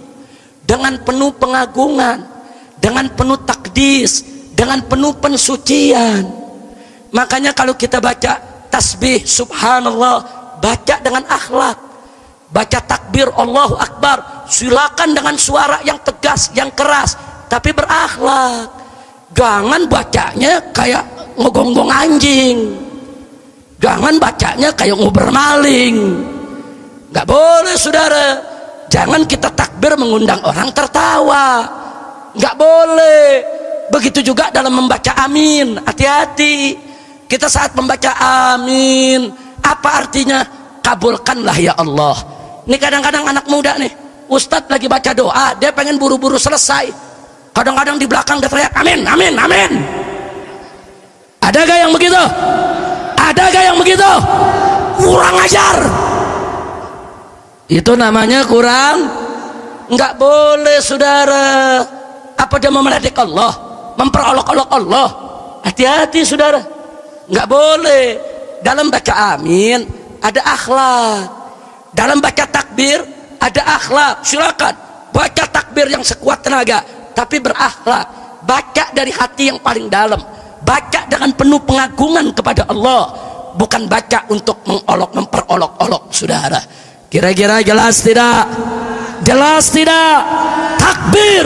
dengan penuh pengagungan, dengan penuh takdis, dengan penuh pensucian. Makanya kalau kita baca tasbih subhanallah, baca dengan akhlak. Baca takbir Allahu Akbar, silakan dengan suara yang tegas, yang keras, tapi berakhlak. Jangan bacanya kayak ngegonggong anjing, jangan bacanya kayak ngobrol maling. Gak boleh, saudara. Jangan kita takbir mengundang orang tertawa, gak boleh. Begitu juga dalam membaca amin, hati-hati. Kita saat membaca amin, apa artinya? Kabulkanlah ya Allah. Ini kadang-kadang anak muda nih, Ustadz lagi baca doa, dia pengen buru-buru selesai. Kadang-kadang di belakang dia teriak amin, amin, amin. Ada gak yang begitu? Ada gak yang begitu? Kurang ajar. Itu namanya kurang. Nggak boleh, saudara. Apa dia mau meledek Allah, memperolok-olok Allah? Hati-hati, saudara. Nggak boleh. Dalam baca amin ada akhlak, dalam baca takbir ada akhlak. Silakan baca takbir yang sekuat tenaga, tapi berakhlak. Baca dari hati yang paling dalam, baca dengan penuh pengagungan kepada Allah, bukan baca untuk mengolok, memperolok-olok, saudara. Kira-kira jelas tidak? Jelas tidak? Takbir,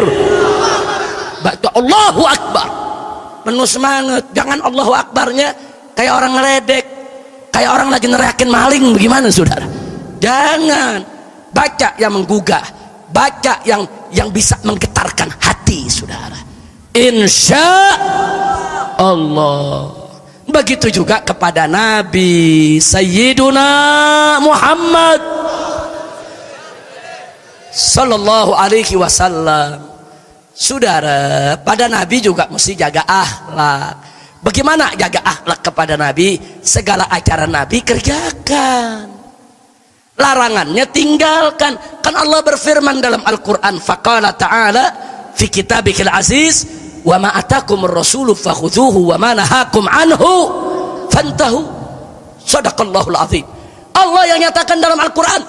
baca Allahu Akbar, penuh semangat. Jangan Allahu Akbarnya kayak orang ngeledek, kayak orang lagi neriakin maling. Bagaimana, saudara? Jangan. Baca yang menggugah, baca yang bisa menggetarkan hati, saudara. Insya Allah. Begitu juga kepada Nabi Sayyiduna Muhammad Sallallahu Alaihi Wasallam. Saudara, pada Nabi juga mesti jaga akhlak. Bagaimana jaga akhlak kepada Nabi? Segala ajaran Nabi kerjakan, larangannya tinggalkan. Kan Allah berfirman dalam Al-Quran, faqala ta'ala fi kitabikil aziz, wa ma atakumur rasulu fakhudhuhu wa ma nahakum anhu fantahu. Sadaqallahul azim. Allah yang nyatakan dalam Al-Quran,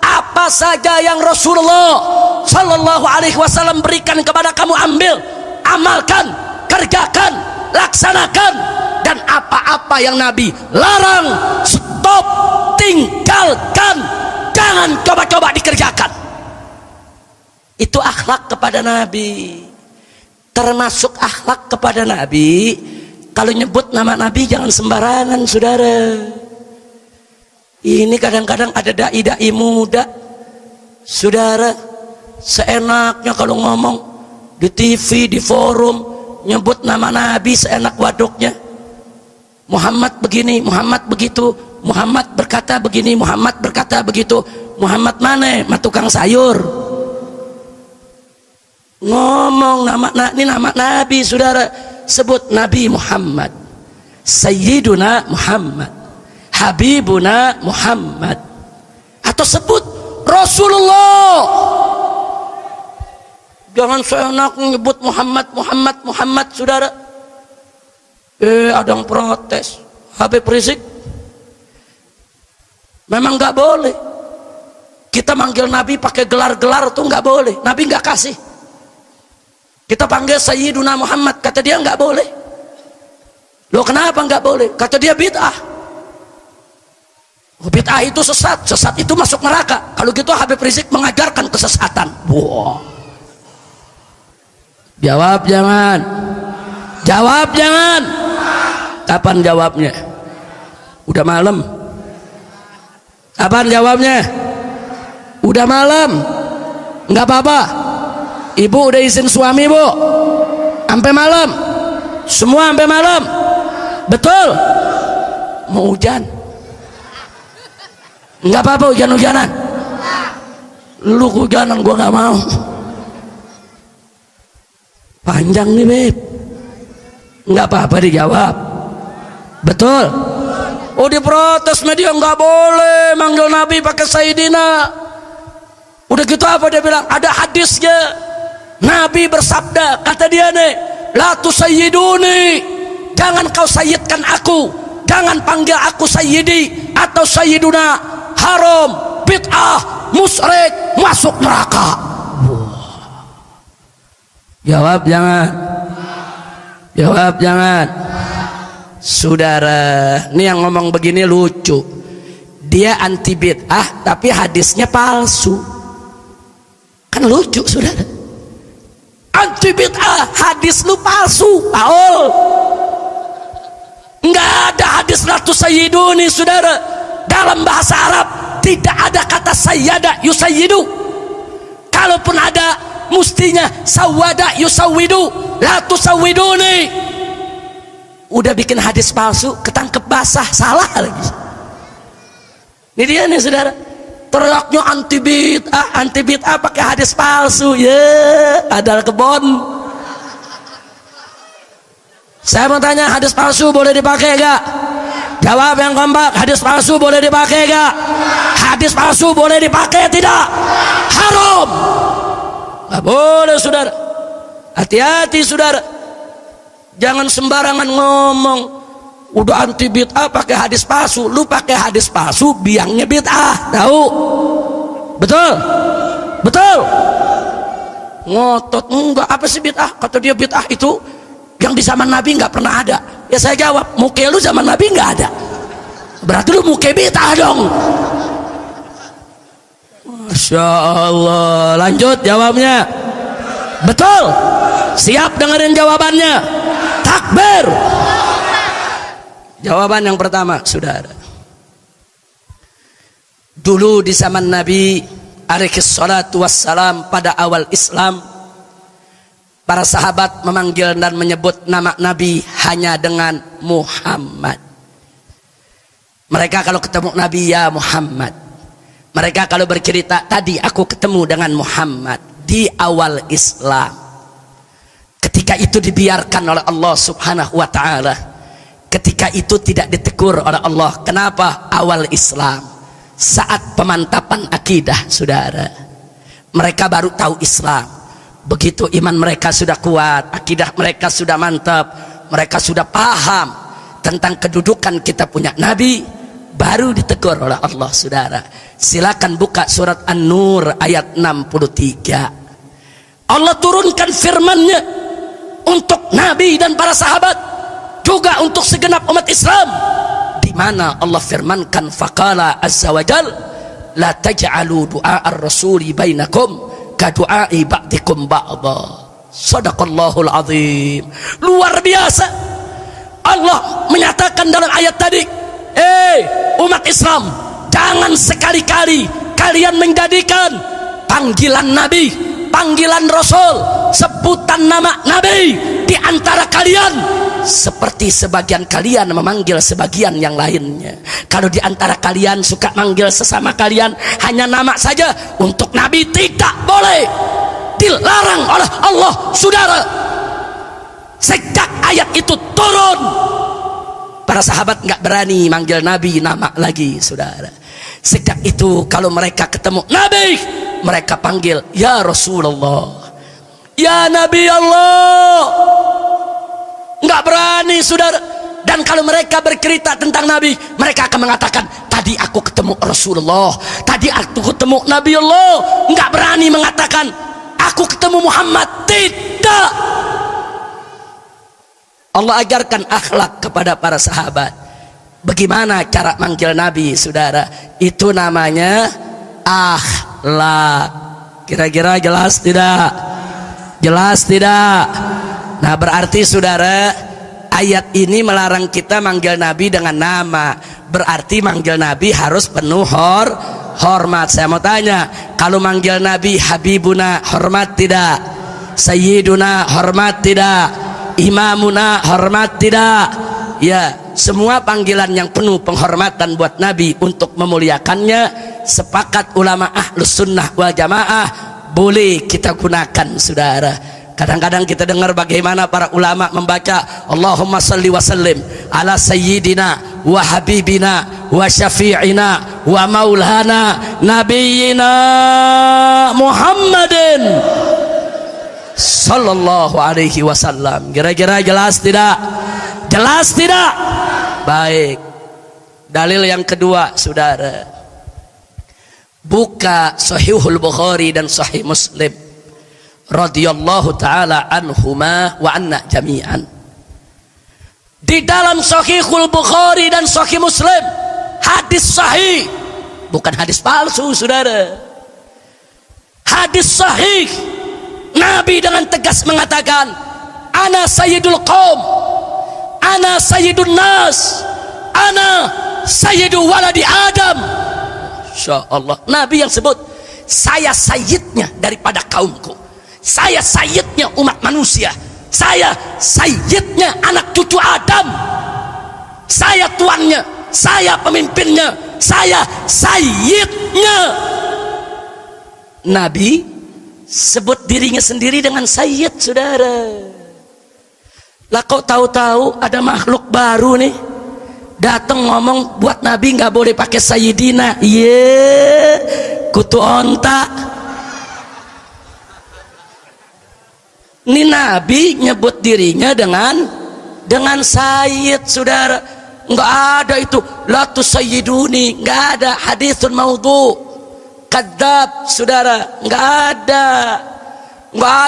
Apa saja yang Rasulullah Sallallahu Alaihi Wasallam berikan kepada kamu, ambil, amalkan, kerjakan, laksanakan. Dan apa-apa yang Nabi larang, stop, tinggalkan, jangan coba-coba dikerjakan. Itu akhlak kepada Nabi. Termasuk akhlak kepada Nabi, kalau nyebut nama Nabi jangan sembarangan, saudara. Ini kadang-kadang ada dai-dai muda, saudara, seenaknya kalau ngomong di TV, di forum, nyebut nama Nabi seenak waduknya. Muhammad begini, Muhammad begitu, Muhammad berkata begini, Muhammad berkata begitu. Muhammad mana? Mah tukang sayur. Ngomong ini nama Nabi, saudara. Sebut Nabi Muhammad, Sayyiduna Muhammad, Habibuna Muhammad, atau sebut Rasulullah. Jangan seenak menyebut Muhammad, Muhammad, Muhammad, saudara. Ada yang protes. Habib Rizik memang nggak boleh kita manggil Nabi pakai gelar-gelar, tuh nggak boleh. Nabi nggak kasih. Kita panggil Sayyiduna Muhammad, kata dia nggak boleh. Loh, kenapa nggak boleh? Kata dia bid'ah. Bid'ah itu sesat, sesat itu masuk neraka. Kalau gitu Habib Rizik mengajarkan kesesatan. Wow. Jawab jangan. Jawab jangan. Kapan jawabnya? Udah malam. Kapan jawabnya? Udah malam. Nggak apa-apa. Ibu udah izin suami, Bu, sampai malam. Semua sampai malam. Betul? Mau hujan? Nggak apa-apa hujan-hujanan. Lu hujanan gua nggak mau. Panjang nih, Beb. Nggak apa-apa dijawab. Betul? Oh, diprotes media, nggak boleh manggil Nabi pakai Sayyidina. Udah gitu apa dia bilang? Ada hadisnya. Nabi bersabda, kata dia nih, la tusayyiduni, jangan kau sayyidkan aku, jangan panggil aku sayyidi atau sayyiduna, haram, bid'ah, musyrik, masuk neraka. Jawab jangan. Jawab jangan. Saudara, ini yang ngomong begini lucu. Dia anti bid'ah tapi hadisnya palsu. Kan lucu, saudara. Anti bid'ah, hadis lu palsu, Paul. Enggak ada hadis ratu sayyiduni, saudara. Dalam bahasa Arab tidak ada kata sayyada yusayyidu. Kalaupun ada, mestinya sawada yusawwidu, la tusawwiduni. Udah bikin hadis palsu, ketangkep basah, salah lagi. Ini dia nih, saudara. Teriaknya anti bid'ah pakai hadis palsu. Ya, ada kebon. Saya mau tanya, hadis palsu boleh dipakai gak? Jawab yang kompak. Hadis palsu boleh dipakai gak? Hadis palsu boleh dipakai tidak? Haram. Gak boleh, saudara. Hati-hati, saudara. Jangan sembarangan ngomong. Udah anti bid'ah pakai hadis palsu, lu pakai hadis palsu biangnya bid'ah, tahu? Betul? Betul? Ngotot, enggak, apa sih bid'ah? Kata dia bid'ah itu yang di zaman Nabi nggak pernah ada. Ya saya jawab, muke lu zaman Nabi nggak ada, berarti lu muke bid'ah dong. Masya Allah. Lanjut jawabnya. Betul? Siap dengerin jawabannya? Takbir. Jawaban yang pertama, saudara. Dulu di zaman Nabi alaihi salatu wassalam, pada awal Islam, para sahabat memanggil dan menyebut nama Nabi hanya dengan Muhammad. Mereka kalau ketemu Nabi, ya Muhammad. Mereka kalau bercerita, tadi aku ketemu dengan Muhammad di awal Islam. Ketika itu dibiarkan oleh Allah subhanahu wa ta'ala. Ketika itu tidak ditegur oleh Allah. Kenapa? Awal Islam, saat pemantapan akidah, saudara. Mereka baru tahu Islam. Begitu iman mereka sudah kuat, akidah mereka sudah mantap, mereka sudah paham tentang kedudukan kita punya Nabi, baru ditegur oleh Allah. Saudara, silakan buka surat An-Nur ayat 63. Allah turunkan firman-Nya untuk Nabi dan para sahabat, juga untuk segenap umat Islam, di mana Allah firmankan, faqala azza wa jal, la taj'alu du'a ar-rasuli bainakum ka du'ai ba'dikum ba'dha. Sadaqallahul azim. Luar biasa. Allah menyatakan dalam ayat tadi, umat Islam, jangan sekali-kali kalian menjadikan panggilan Nabi, panggilan Rasul, sebutan nama Nabi di antara kalian seperti sebagian kalian memanggil sebagian yang lainnya. Kalau di antara kalian suka manggil sesama kalian hanya nama saja, untuk Nabi tidak boleh, dilarang oleh Allah. Saudara, sejak ayat itu turun, para sahabat nggak berani manggil Nabi nama lagi. Saudara, sejak itu kalau mereka ketemu Nabi, mereka panggil ya Rasulullah, ya Nabi Allah. Nggak berani, saudara. Dan kalau mereka bercerita tentang Nabi, mereka akan mengatakan, tadi aku ketemu Rasulullah, tadi aku ketemu Nabi Allah. Nggak berani mengatakan aku ketemu Muhammad. Tidak. Allah ajarkan akhlak kepada para sahabat. Bagaimana cara manggil Nabi, saudara? Itu namanya akhlak. Kira-kira jelas tidak? Jelas tidak? Nah, berarti saudara, ayat ini melarang kita manggil Nabi dengan nama. Berarti manggil Nabi harus penuh hormat. Saya mau tanya, kalau manggil Nabi Habibuna, hormat tidak? Sayyiduna, hormat tidak? Imamuna, hormat tidak? Ya, semua panggilan yang penuh penghormatan buat Nabi untuk memuliakannya, sepakat ulama ahlus sunnah wal jamaah, boleh kita gunakan, saudara. Kadang-kadang kita dengar bagaimana para ulama membaca Allahumma salli wa sallim ala sayyidina wa habibina wa syafi'ina wa maulana nabiyyina Muhammadin sallallahu alaihi wasallam. Kira-kira jelas tidak? Jelas tidak? Baik. Dalil yang kedua, saudara. Buka Sahihul Bukhari dan Sahih Muslim radhiyallahu taala anhuma wa anna jami'an. Di dalam Sahihul Bukhari dan Sahih Muslim, hadis sahih, bukan hadis palsu, saudara. Hadis sahih. Nabi dengan tegas mengatakan, ana sayyidul qaum, ana sayyidun nas, ana sayyidu waladi Adam. Insyaallah, Nabi yang sebut, saya sayyidnya daripada kaumku, saya sayyidnya umat manusia, saya sayyidnya anak cucu Adam, saya tuannya, saya pemimpinnya, saya sayyidnya. Nabi sebut dirinya sendiri dengan sayyid, saudara. Lah kok tahu-tahu ada makhluk baru nih datang ngomong buat Nabi nggak boleh pakai sayyidina. Kutu onta. Ini Nabi nyebut dirinya dengan sayyid, saudara. Nggak ada itu, la tusayyiduni, nggak ada. Haditsun maudhu, kadzab, saudara. Nggak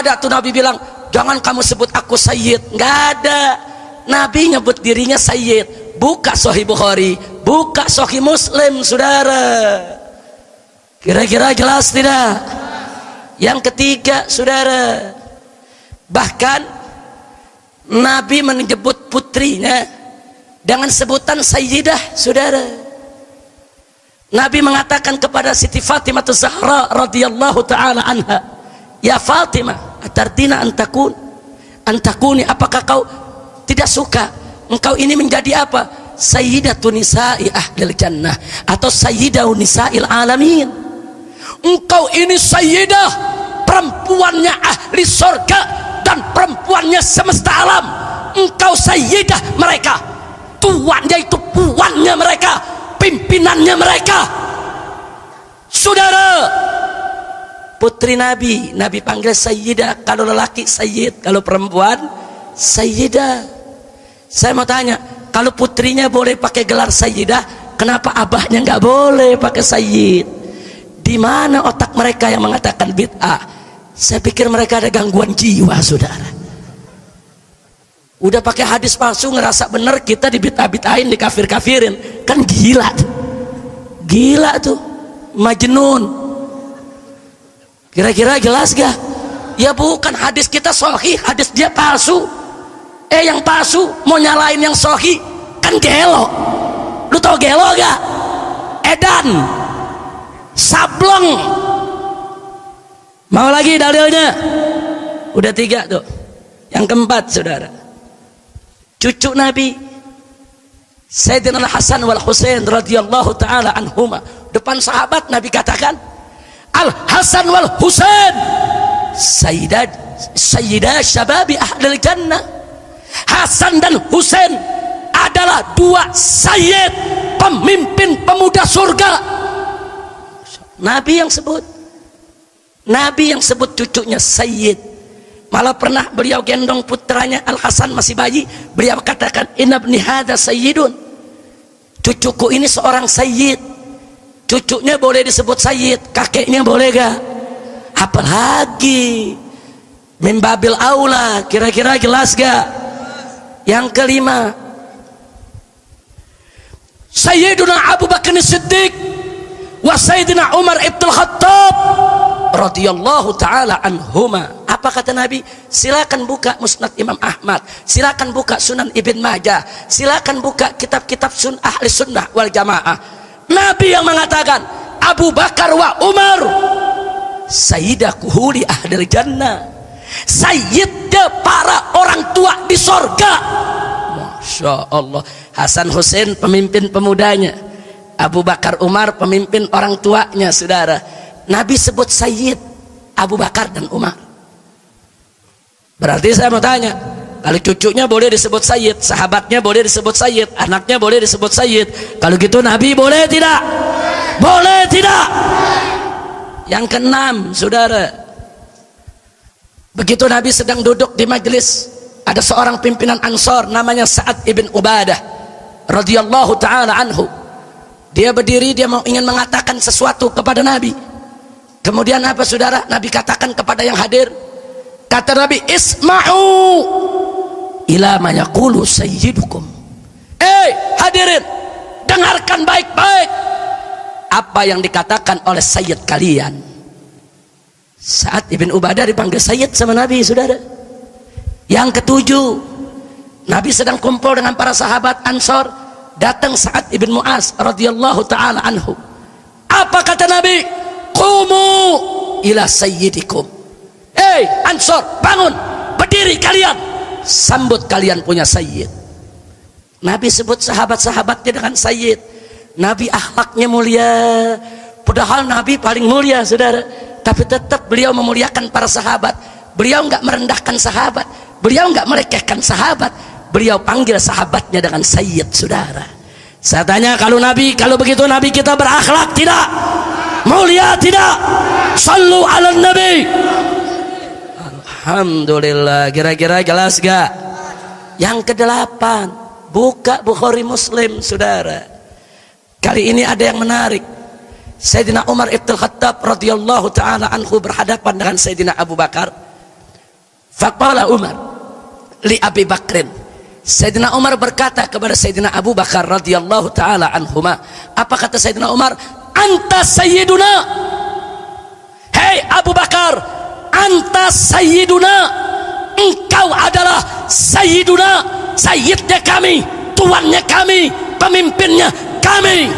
ada tuh Nabi bilang jangan kamu sebut aku sayyid. Nggak ada. Nabi nyebut dirinya sayyid. Buka Sahih Bukhari, buka Sahih Muslim, saudara. Kira-kira jelas tidak? Yang ketiga, saudara, bahkan Nabi menyebut putrinya dengan sebutan Sayyidah, saudara. Nabi mengatakan kepada Siti Fatimah Zahra radhiyallahu taala anha, ya Fatimah, atardina antakuni, apakah kau tidak suka engkau ini menjadi apa? Sayyidatun nisa'i ahlil jannah, atau sayyidatun nisa'il alamin. Engkau ini sayyidah, perempuannya ahli surga dan perempuannya semesta alam. Engkau sayyidah mereka, tuannya itu puannya mereka, pimpinannya mereka. Saudara, putri Nabi, Nabi panggil sayyidah. Kalau lelaki sayyid, kalau perempuan sayyidah. Saya mau tanya, kalau putrinya boleh pakai gelar sayyidah, Kenapa abahnya nggak boleh pakai sayyid? Di mana otak mereka yang mengatakan bid'ah? Saya pikir mereka ada gangguan jiwa, saudara. Udah pakai hadis palsu ngerasa bener, kita dibid'ah-bid'ahin, dikafir-kafirin. Kan gila tuh. Gila tuh. Majnun. Kira-kira jelas gak? Ya bukan, hadis kita sahih, hadis dia palsu. Yang palsu mau nyalain yang sahih, kan gelo. Lu tau gelo gak? Edan, sableng. Mau lagi dalilnya? Udah 3 tuh. Yang keempat, saudara, cucu Nabi Sayyidina Hasan wal Husain radhiyallahu taala anhuma, depan sahabat Nabi katakan, Al Hasan wal Husain sayyidah syababi ahlil jannah. Hasan dan Husain adalah 2 sayyid, pemimpin pemuda surga. Nabi yang sebut cucunya sayyid. Malah pernah beliau gendong putranya Al Hasan masih bayi, beliau katakan, inna ibni hadza sayyidun, cucuku ini seorang sayyid. Cucunya boleh disebut sayyid, kakeknya boleh gak? Apalagi mimbabil aula. Kira-kira jelas gak? Yang kelima, Sayyiduna Abu Bakar Siddiq wa Sayyidina Umar ibn Khattab radhiyallahu taala anhuma. Apa kata Nabi? Silakan buka Musnad Imam Ahmad, silakan buka Sunan Ibn Majah, silakan buka kitab-kitab ahli sunnah wal jamaah. Nabi yang mengatakan, Abu Bakar wa Umar sayyidah kuhuli ahli jannah, sayyidnya para orang tua di sorga. Masya Allah. Hasan Husain pemimpin pemudanya, Abu Bakar Umar pemimpin orang tuanya, saudara. Nabi sebut sayyid Abu Bakar dan Umar. Berarti saya mau tanya, kalau cucunya boleh disebut sayyid, sahabatnya boleh disebut sayyid, anaknya boleh disebut sayyid, kalau gitu Nabi boleh tidak? Boleh tidak? Yang keenam, saudara, begitu Nabi sedang duduk di majelis, ada seorang pimpinan Ansor namanya Sa'ad ibn Ubadah radhiyallahu taala anhu. Dia berdiri, dia mau ingin mengatakan sesuatu kepada Nabi. Kemudian apa, saudara? Nabi katakan kepada yang hadir, kata Nabi, isma'u ila ma yaqulu sayyidukum. Hadirin, dengarkan baik-baik apa yang dikatakan oleh sayyid kalian. Sa'ad ibn Ubadah dipanggil sayyid sama Nabi, saudara. Yang ketujuh, Nabi sedang kumpul dengan para sahabat Ansor, datang Sa'ad ibn Mu'az radhiyallahu taala anhu. Apa kata Nabi? Qumu ila sayyidikum. Ansor, bangun, berdiri kalian, sambut kalian punya sayyid. Nabi sebut sahabat-sahabatnya dengan sayyid. Nabi akhlaknya mulia, padahal Nabi paling mulia, saudara, tapi tetap beliau memuliakan para sahabat. Beliau nggak merendahkan sahabat, beliau nggak merekehkan sahabat, beliau panggil sahabatnya dengan sayyid, saudara. Saya tanya, kalau begitu Nabi kita berakhlak tidak? Mulia tidak? Sallu ala Nabi. Alhamdulillah. Kira-kira jelas gak? Yang kedelapan, buka Bukhari Muslim, saudara. Kali ini ada yang menarik. Sayyidina Umar ibn Khattab radhiyallahu taala anhu berhadapan dengan Sayyidina Abu Bakar. Faqala Umar li Abi Bakrin. Sayyidina Umar berkata kepada Sayyidina Abu Bakar radhiyallahu taala anhuma. Apa kata Sayyidina Umar? Anta sayyiduna. Hei Abu Bakar, anta sayyiduna. Engkau adalah sayyiduna, sayyidnya kami, tuannya kami, pemimpinnya kami.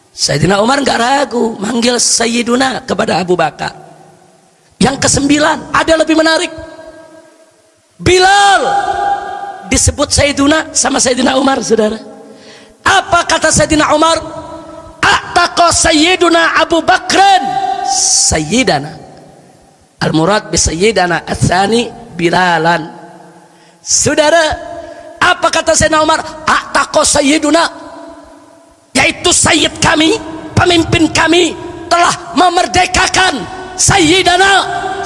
Sayyidina Umar nggak ragu manggil sayyiduna kepada Abu Bakar. Yang kesembilan ada lebih menarik. Bilal disebut sayyiduna sama Sayyidina Umar, saudara. Apa kata Sayyidina Umar? Ataqa sayyiduna Abu Bakrin sayyidana. Al-murad bi sayyidana ats-tsani Bilalan. Saudara, apa kata Sayyidina Umar? Ataqa sayyiduna, yaitu sayyid kami, pemimpin kami telah memerdekakan sayyidana,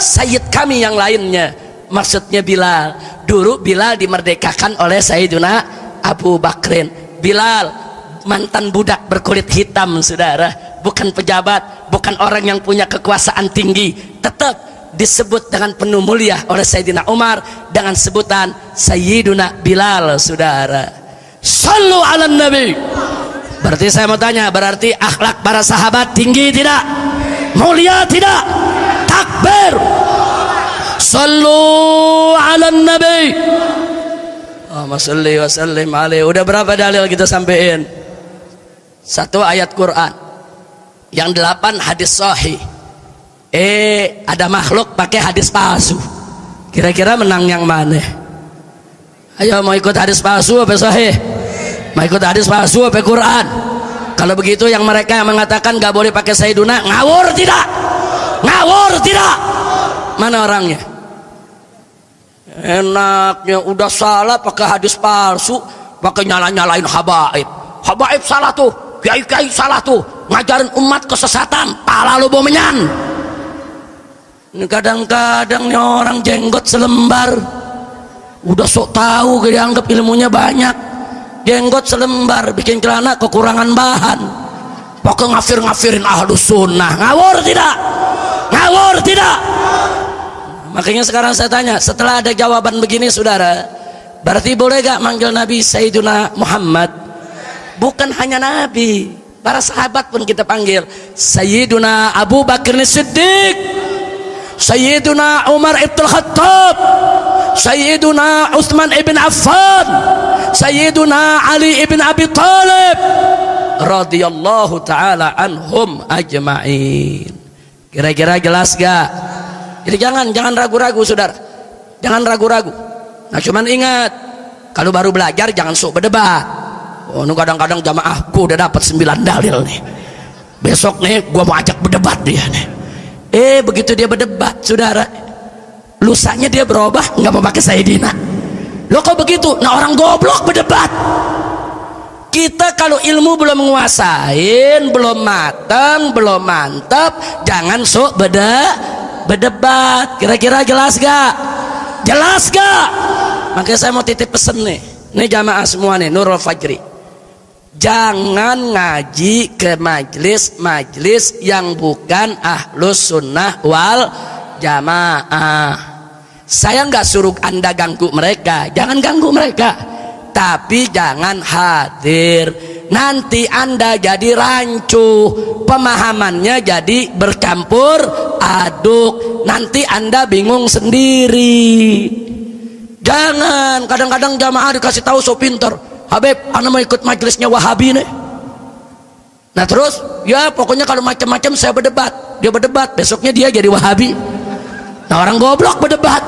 sayyid kami yang lainnya. Maksudnya Bilal. Dulu Bilal dimerdekakan oleh Sayyidina Abu Bakrin. Bilal mantan budak berkulit hitam, saudara, bukan pejabat, bukan orang yang punya kekuasaan tinggi, tetap disebut dengan penuh mulia oleh Sayyidina Umar dengan sebutan Sayyiduna Bilal, saudara. Sallu ala Nabi. Berarti saya mau tanya, berarti akhlak para sahabat tinggi tidak? Mulia tidak? Takbir. Sallu ala Nabi. Allahumma sholli wa sallim alaihi. Udah berapa dalil kita sampein? 1 ayat Quran, yang 8 hadis sahih. Ada makhluk pakai hadis palsu. Kira-kira menang yang mana? Ayo, mau ikut hadis palsu apa sahih? Mau ikut hadis palsu apa Quran? Kalau begitu yang mereka yang mengatakan gak boleh pakai Sayyiduna, ngawur tidak? Ngawur tidak? Mana orangnya? Enaknya udah salah pakai hadis palsu, pakai nyala-nyalain habaib. Habaib salah tuh, kiai-kiai salah tuh, ngajarin umat kesesatan, pala lu bomenyan. Ini kadang-kadang nih orang jenggot selembar, udah sok tahu dianggap ilmunya banyak, jenggot selembar bikin celana kekurangan bahan, pakai ngafir-ngafirin ahlus sunnah. Ngawur tidak? Ngawur tidak? Makanya sekarang saya tanya, setelah ada jawaban begini, saudara, berarti boleh gak manggil Nabi Sayyiduna Muhammad? Bukan hanya Nabi, para sahabat pun kita panggil Sayyiduna Abu Bakar Siddiq, Sayyiduna Umar ibn Khattab, Sayyiduna Utsman ibn Affan, Sayyiduna Ali ibn Abi Talib radhiyallahu ta'ala anhum ajma'in. Kira-kira jelas gak? Jadi jangan ragu-ragu, saudara, jangan ragu-ragu. Nah, cuman ingat, kalau baru belajar jangan sok berdebat. Oh, nu kadang-kadang jamaah gua udah dapat 9 dalil nih, besok nih gua mau ajak berdebat dia nih. Begitu dia berdebat, saudara, lusanya dia berubah, nggak mau pakai Sayyidina. Lo kok begitu? Nah, orang goblok berdebat. Kita kalau ilmu belum menguasain, belum matang, belum mantap, jangan sok berdebat. Kira-kira jelas gak? Jelas gak? Makanya saya mau titip pesen nih jamaah semua nih, Nurul Fajri, jangan ngaji ke majlis yang bukan ahlus sunnah wal jamaah. Saya nggak suruh anda ganggu mereka, jangan ganggu mereka, tapi jangan hadir. Nanti anda jadi rancu, pemahamannya jadi bercampur aduk, nanti anda bingung sendiri. Jangan, kadang-kadang jamaah dikasih tahu so pinter, Habib, anda mau ikut majelisnya Wahabi nih. Nah terus, ya pokoknya kalau macam-macam saya berdebat, dia berdebat, besoknya dia jadi Wahabi. Nah, orang goblok berdebat.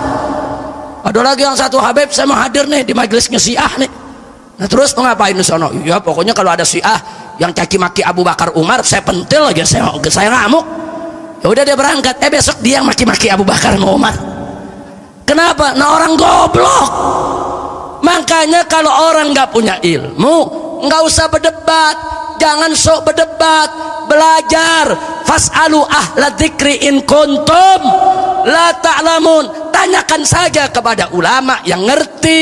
Ada lagi yang satu, Habib, saya mau hadir nih di majelisnya Syiah nih. Nah terus mau ngapain di sana? Ya pokoknya kalau ada Syiah yang caci maki Abu Bakar Umar, saya pentil aja, saya ngamuk. Ya udah dia berangkat, besok dia yang maki-maki Abu Bakar sama Umar. Kenapa? Nah, orang goblok. Makanya kalau orang nggak punya ilmu, nggak usah berdebat, jangan sok berdebat, belajar. Fas'alu ahla dzikri in kuntum la ta'lamun. Tanyakan saja kepada ulama yang ngerti.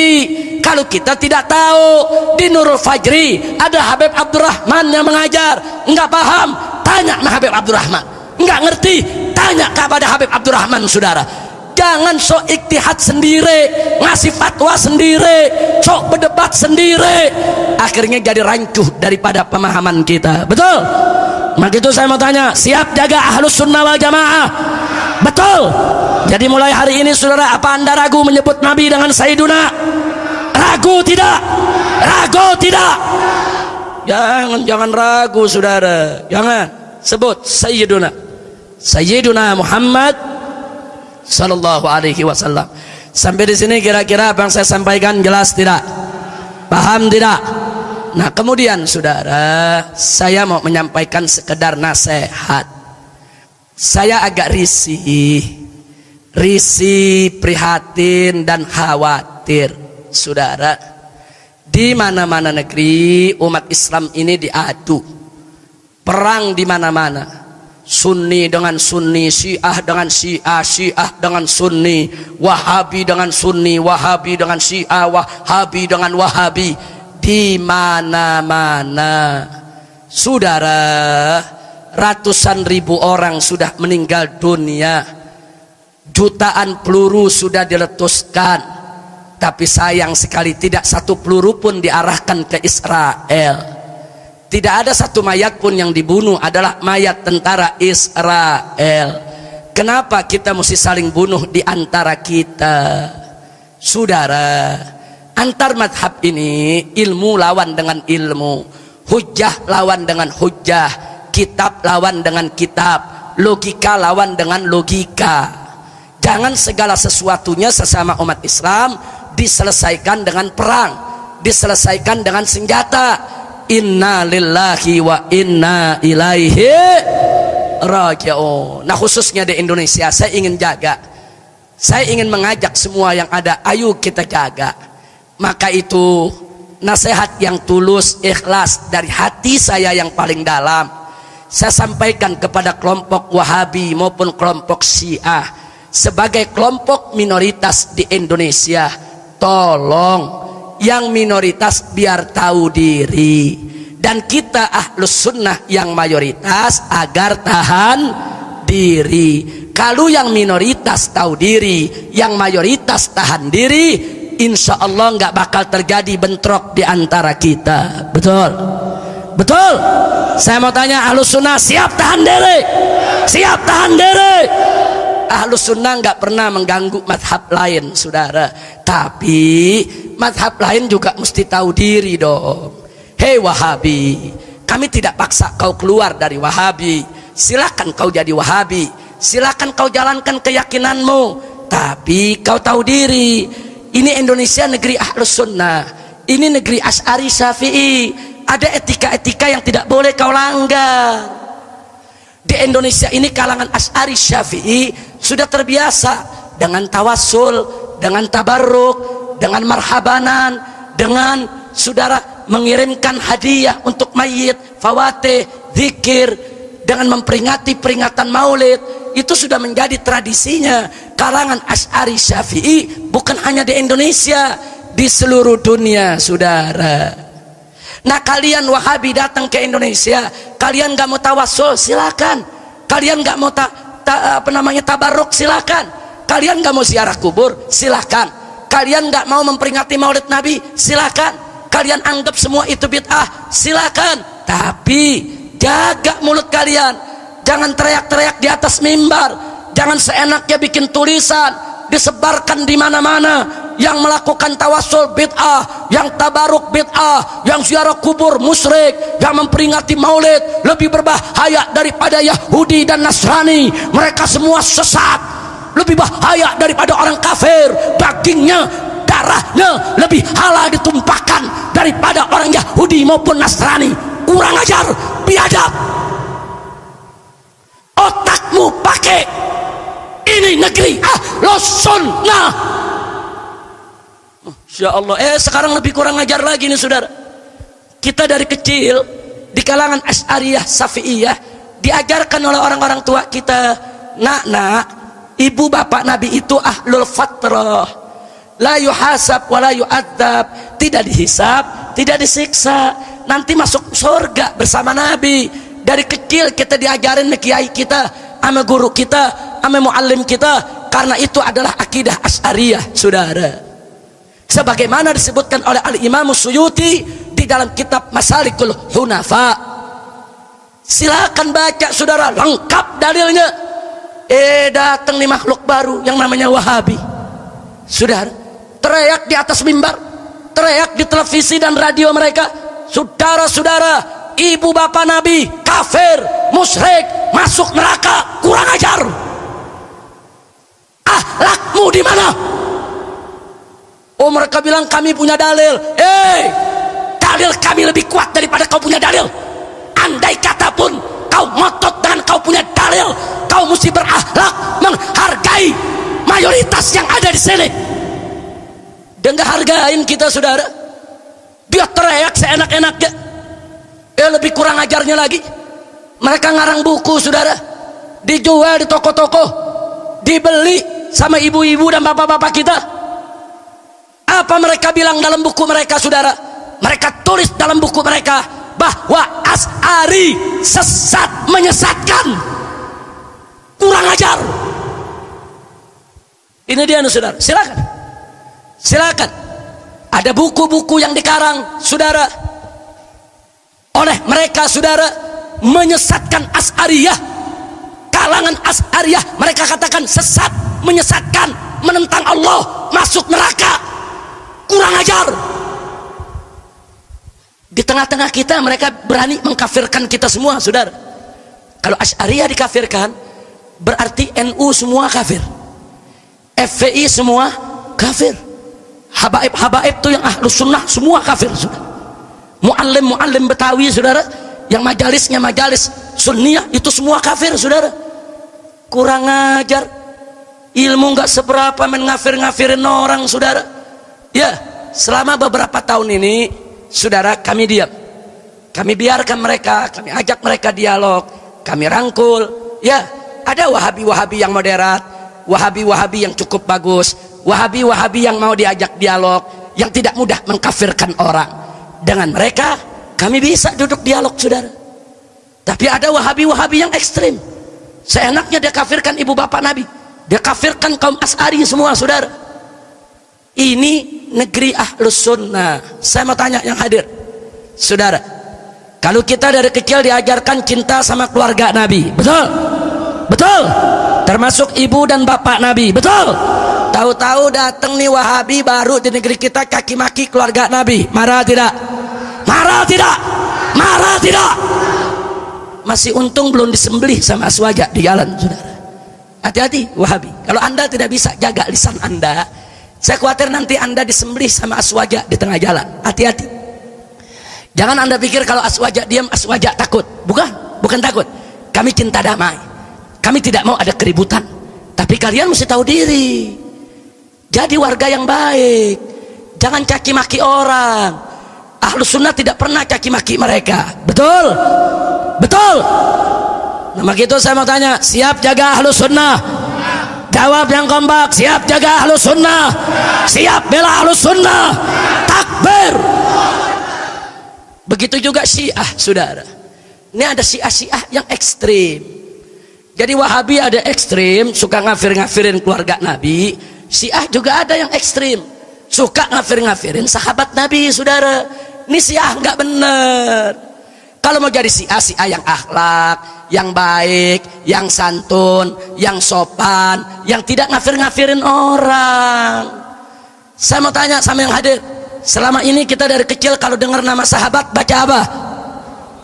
Kalau kita tidak tahu, di Nurul Fajri ada Habib Abdurrahman yang mengajar, nggak paham, tanya sama Habib Abdurrahman. Nggak ngerti, tanya kepada Habib Abdurrahman, saudara. Jangan sok iktihad sendiri, ngasih fatwa sendiri, sok berdebat sendiri, akhirnya jadi rancuh daripada pemahaman kita. Betul? Maka itu saya mau tanya, siap jaga ahlus sunnah wal jamaah? Betul? Jadi mulai hari ini, saudara, apa anda ragu menyebut Nabi dengan Sayyiduna? Ragu tidak? Ragu tidak? Jangan ragu, saudara, jangan sebut Sayyiduna Muhammad sallallahu alaihi wasallam. Sampai di sini kira-kira apa yang saya sampaikan jelas tidak? Paham tidak? Nah, kemudian saudara, saya mau menyampaikan sekedar nasihat. Saya agak risih, prihatin dan khawatir, saudara. Di mana-mana negeri umat Islam ini diadu, perang di mana-mana. Sunni dengan Sunni, Syiah dengan Syiah, Syiah dengan Sunni, Wahabi dengan Sunni, Wahabi dengan Syiah, Wahabi dengan Wahabi. di mana-mana. Saudara, ratusan ribu orang sudah meninggal dunia, jutaan peluru sudah diletuskan, tapi sayang sekali tidak satu peluru pun diarahkan ke Israel. Tidak ada satu mayat pun yang dibunuh adalah mayat tentara Israel. Kenapa kita mesti saling bunuh di antara kita? Saudara, antar madhab ini ilmu lawan dengan ilmu, hujjah lawan dengan hujjah, kitab lawan dengan kitab, logika lawan dengan logika. Jangan segala sesuatunya sesama umat Islam diselesaikan dengan perang, diselesaikan dengan senjata. Inna lillahi wa inna ilaihi raji'un. Nah, khususnya di Indonesia saya ingin jaga, saya ingin mengajak semua yang ada, ayo kita jaga. Maka itu nasihat yang tulus, ikhlas dari hati saya yang paling dalam, saya sampaikan kepada kelompok Wahabi maupun kelompok Syiah sebagai kelompok minoritas di Indonesia. Tolong yang minoritas biar tahu diri, dan kita ahlus sunnah yang mayoritas agar tahan diri. Kalau yang minoritas tahu diri, yang mayoritas tahan diri, insya Allah nggak bakal terjadi bentrok di antara kita. Betul? Betul? Saya mau tanya, ahlus sunnah siap tahan diri? Siap tahan diri? Ahlus sunnah nggak pernah mengganggu madhab lain, saudara. Tapi madhab lain juga mesti tahu diri dong. Hei Wahabi, kami tidak paksa kau keluar dari Wahabi. Silakan kau jadi Wahabi, silakan kau jalankan keyakinanmu. Tapi kau tahu diri, ini Indonesia negeri ahlus sunnah, ini negeri Asy'ari Syafi'i. Ada etika-etika yang tidak boleh kau langgar. Di Indonesia ini kalangan Asy'ari Syafi'i sudah terbiasa dengan tawassul, dengan tabarruk, dengan marhabanan, dengan saudara mengirimkan hadiah untuk mayit, fawatih, zikir, dengan memperingati peringatan maulid. Itu sudah menjadi tradisinya kalangan Asy'ari Syafi'i, bukan hanya di Indonesia, di seluruh dunia, saudara. Nah, kalian Wahabi datang ke Indonesia, kalian gak mau tawassul, silakan. Kalian gak mau tabarruk, silakan. Kalian gak mau ziarah kubur, silakan. Kalian gak mau memperingati maulid Nabi, silakan. Kalian anggap semua itu bid'ah, silakan. Tapi jaga mulut kalian, jangan teriak-teriak di atas mimbar, jangan seenaknya bikin tulisan disebarkan di mana-mana. Yang melakukan tawassul bid'ah, yang tabaruk bid'ah, yang ziarah kubur musyrik, yang memperingati maulid lebih berbahaya daripada Yahudi dan Nasrani. Mereka semua sesat, lebih bahaya daripada orang kafir. Dagingnya, darahnya lebih halal ditumpahkan daripada orang Yahudi maupun Nasrani. Kurang ajar, biadab. Otakmu pakai. Ini negeri ahlus sunnah. Insya Allah. Sekarang lebih kurang ajar lagi nih, saudara. Kita dari kecil di kalangan Asy'ariyah Syafi'iyah diajarkan oleh orang-orang tua kita, nak, ibu bapak Nabi itu ahlul fatrah, la yuhasab wa la yu'adzab, tidak dihisab, tidak disiksa, nanti masuk surga bersama Nabi. Dari kecil kita diajarin nih kiai kita, sama guru kita, sama muallim kita, karena itu adalah akidah Asy'ariyah, saudara. Sebagaimana disebutkan oleh Al-Imam Suyuti di dalam kitab Masalikul Hunafa. Silakan baca, saudara, lengkap dalilnya. Datang nih makhluk baru yang namanya Wahabi, saudara, teriak di atas mimbar, teriak di televisi dan radio mereka, saudara-saudara, ibu bapak Nabi kafir, musyrik, masuk neraka, kurang ajar. Akhlakmu di mana? Oh, mereka bilang kami punya dalil. Dalil kami lebih kuat daripada kau punya dalil. Andai kata pun kau ngotot dengan kau punya dalil, kau mesti berakhlak, menghargai mayoritas yang ada di sini. Dia nggak hargain kita, saudara. Dia teriak seenak-enaknya. Lebih kurang ajarnya lagi, mereka ngarang buku, saudara, dijual di toko-toko, dibeli sama ibu-ibu dan bapak-bapak kita. Apa mereka bilang dalam buku mereka, saudara? mereka tulis dalam buku mereka bahwa Asy'ari sesat, menyesatkan, kurang ajar. Ini dia saudara, silakan ada buku-buku yang dikarang saudara oleh mereka saudara, menyesatkan Asy'ariyah, kalangan Asy'ariyah. Mereka katakan sesat, menyesatkan, menentang Allah, masuk neraka, kurang ajar. Di tengah-tengah kita mereka berani mengkafirkan kita semua saudara. Kalau Asy'ariyah dikafirkan, berarti NU semua kafir, FPI semua kafir, habaib itu yang ahlus sunnah semua kafir saudara. Muallim Betawi saudara, yang majalisnya majalis sunniyah itu semua kafir saudara. Kurang ajar, ilmu nggak seberapa, main ngafir-ngafirin orang saudara. Ya, selama beberapa tahun ini saudara kami diam, kami biarkan mereka, kami ajak mereka dialog, kami rangkul. Ya, ada wahabi yang moderat, wahabi yang cukup bagus, wahabi yang mau diajak dialog, yang tidak mudah mengkafirkan orang. Dengan mereka kami bisa duduk dialog saudara. Tapi ada wahabi yang ekstrim, seenaknya dia kafirkan ibu bapak Nabi, dia kafirkan kaum Asy'ari semua saudara. Ini negeri ahlus sunnah. Saya mau tanya yang hadir saudara, kalau kita dari kecil diajarkan cinta sama keluarga Nabi, betul, termasuk ibu dan bapak Nabi, betul. Tahu-tahu datang nih wahabi baru di negeri kita kaki maki keluarga Nabi, marah tidak? Masih untung belum disembelih sama Aswaja di jalan saudara. Hati-hati wahabi, kalau anda tidak bisa jaga lisan anda, saya khawatir nanti anda disembelih sama Aswaja di tengah jalan. Hati-hati. Jangan anda pikir kalau Aswaja diam, Aswaja takut. Bukan takut. Kami cinta damai. Kami tidak mau ada keributan. Tapi kalian mesti tahu diri. Jadi warga yang baik. Jangan caci maki orang. Ahlus sunnah tidak pernah caci maki mereka. Betul? Nah begitu saya mau tanya, siap jaga ahlus sunnah? Jawab yang kompak, siap jaga ahlus sunnah, siap bela ahlus sunnah, takbir. Begitu juga Syiah saudara. Ini ada Syiah yang ekstrim. Jadi wahabi ada ekstrim, suka ngafir-ngafirin keluarga Nabi. Syiah juga ada yang ekstrim, suka ngafir-ngafirin sahabat Nabi saudara. Ini Syiah nggak bener. Kalau mau jadi Syiah yang akhlak, yang baik, yang santun, yang sopan, yang tidak ngafir-ngafirin orang. Saya mau tanya sama yang hadir, selama ini kita dari kecil kalau dengar nama sahabat baca apa?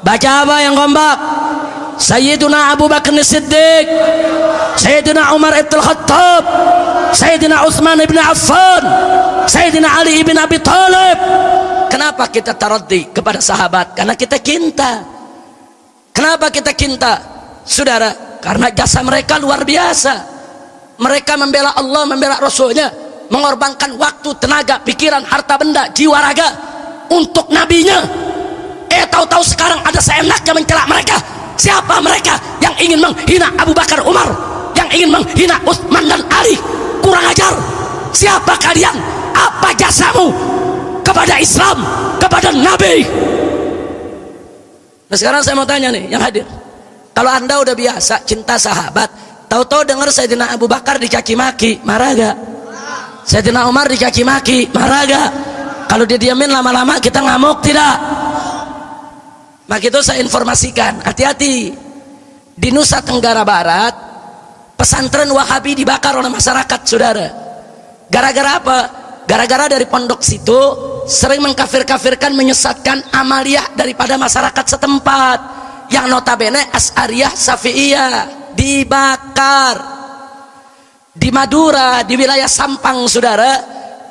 Baca apa yang kompak? Sayyiduna Abu Bakar As-Siddiq, Sayyidina Umar Ibn Khattab, Sayyidina Utsman Ibn Affan, Sayyidina Ali Ibn Abi Thalib. Kenapa kita taraddi kepada sahabat? Karena kita cinta. Kenapa kita cinta saudara? Karena jasa mereka luar biasa. Mereka membela Allah, membela Rasulnya, mengorbankan waktu, tenaga, pikiran, harta benda, jiwa raga untuk nabinya. Tahu-tahu sekarang ada seenaknya mencela mereka. Siapa mereka yang ingin menghina Abu Bakar, Umar, yang ingin menghina Utsman dan Ali? Kurang ajar. Siapa kalian? Apa jasamu kepada Islam, kepada Nabi? Nah sekarang saya mau tanya nih yang hadir, kalau anda udah biasa cinta sahabat, tahu-tahu dengar Sayyidina Abu Bakar dicaci maki, marah gak? Sayyidina Umar dicaci maki, marah gak? Kalau dia diamin lama-lama kita ngamuk tidak? Maka itu saya informasikan, hati-hati. Di Nusa Tenggara Barat pesantren Wahabi dibakar oleh masyarakat saudara. Gara-gara apa? Gara-gara dari pondok situ sering mengkafir-kafirkan, menyesatkan amaliyah daripada masyarakat setempat yang notabene Asy'ariyah Syafi'iyah. Dibakar di Madura, di wilayah Sampang saudara,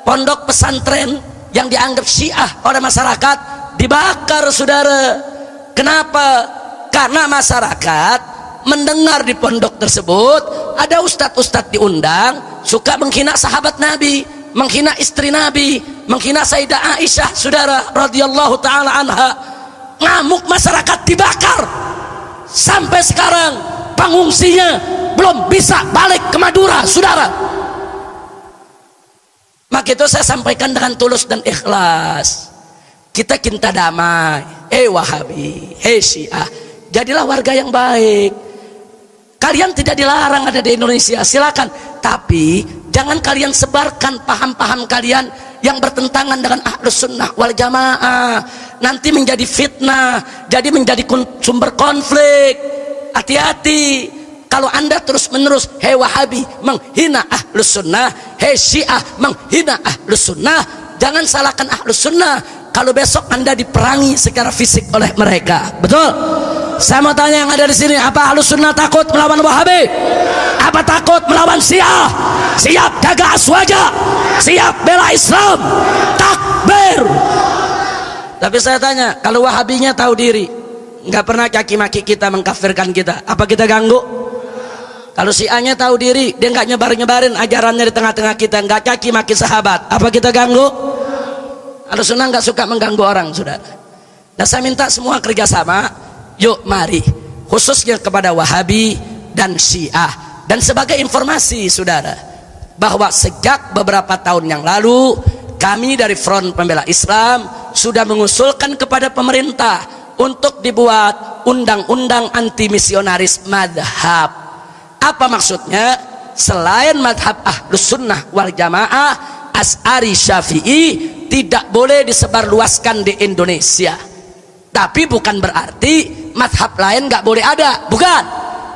pondok pesantren yang dianggap Syiah oleh masyarakat dibakar saudara. Kenapa? Karena masyarakat mendengar di pondok tersebut ada ustadz-ustadz diundang suka menghina sahabat Nabi, menghina istri Nabi, menghina Sayyidah Aisyah saudara radhiyallahu taala anha. Ngamuk masyarakat, dibakar. Sampai sekarang pengungsinya belum bisa balik ke Madura saudara. Maka itu saya sampaikan dengan tulus dan ikhlas, Kita cinta damai. Wahabi, Syiah, jadilah warga yang baik. Kalian tidak dilarang ada di Indonesia, silakan. Tapi jangan kalian sebarkan paham-paham kalian yang bertentangan dengan Ahlus Sunnah wal Jamaah. Nanti menjadi fitnah, jadi menjadi sumber konflik. Hati-hati. Kalau anda terus-menerus Wahabi menghina Ahlus Sunnah, Syiah menghina Ahlus Sunnah, jangan salahkan Ahlus Sunnah kalau besok anda diperangi secara fisik oleh mereka. Betul? Saya mau tanya yang ada di sini, apa Ahlus Sunnah takut melawan Wahabi? Apa takut melawan Syiah? Siap jaga aswaja, siap bela Islam, takbir. Tapi saya tanya, kalau Wahabinya tahu diri, nggak pernah caci maki kita, mengkafirkan kita, apa kita ganggu? Kalau Syiahnya tahu diri, dia nggak nyebarin ajarannya di tengah-tengah kita, nggak caci maki sahabat, apa kita ganggu? Ahlus Sunnah nggak suka mengganggu orang, saudara. Dan saya minta semua kerjasama. Yuk mari, khususnya kepada Wahabi dan Syiah. Dan sebagai informasi, saudara, bahwa sejak beberapa tahun yang lalu kami dari Front Pembela Islam sudah mengusulkan kepada pemerintah untuk dibuat undang-undang anti misionaris madhab. Apa maksudnya? Selain madhab Ahlus Sunnah wal Jamaah, Asy'ari, Syafi'i tidak boleh disebarluaskan di Indonesia. Tapi bukan berarti madhab lain nggak boleh ada, bukan.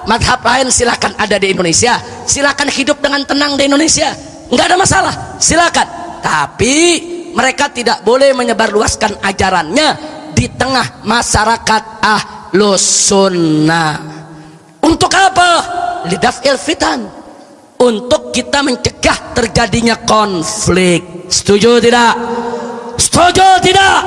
Madhab lain silakan ada di Indonesia, silakan hidup dengan tenang di Indonesia, nggak ada masalah, silakan. Tapi mereka tidak boleh menyebarluaskan ajarannya di tengah masyarakat Ahlus Sunnah. Untuk apa? Lidaf'il fitan, untuk kita mencegah terjadinya konflik. Setuju tidak? Setuju tidak?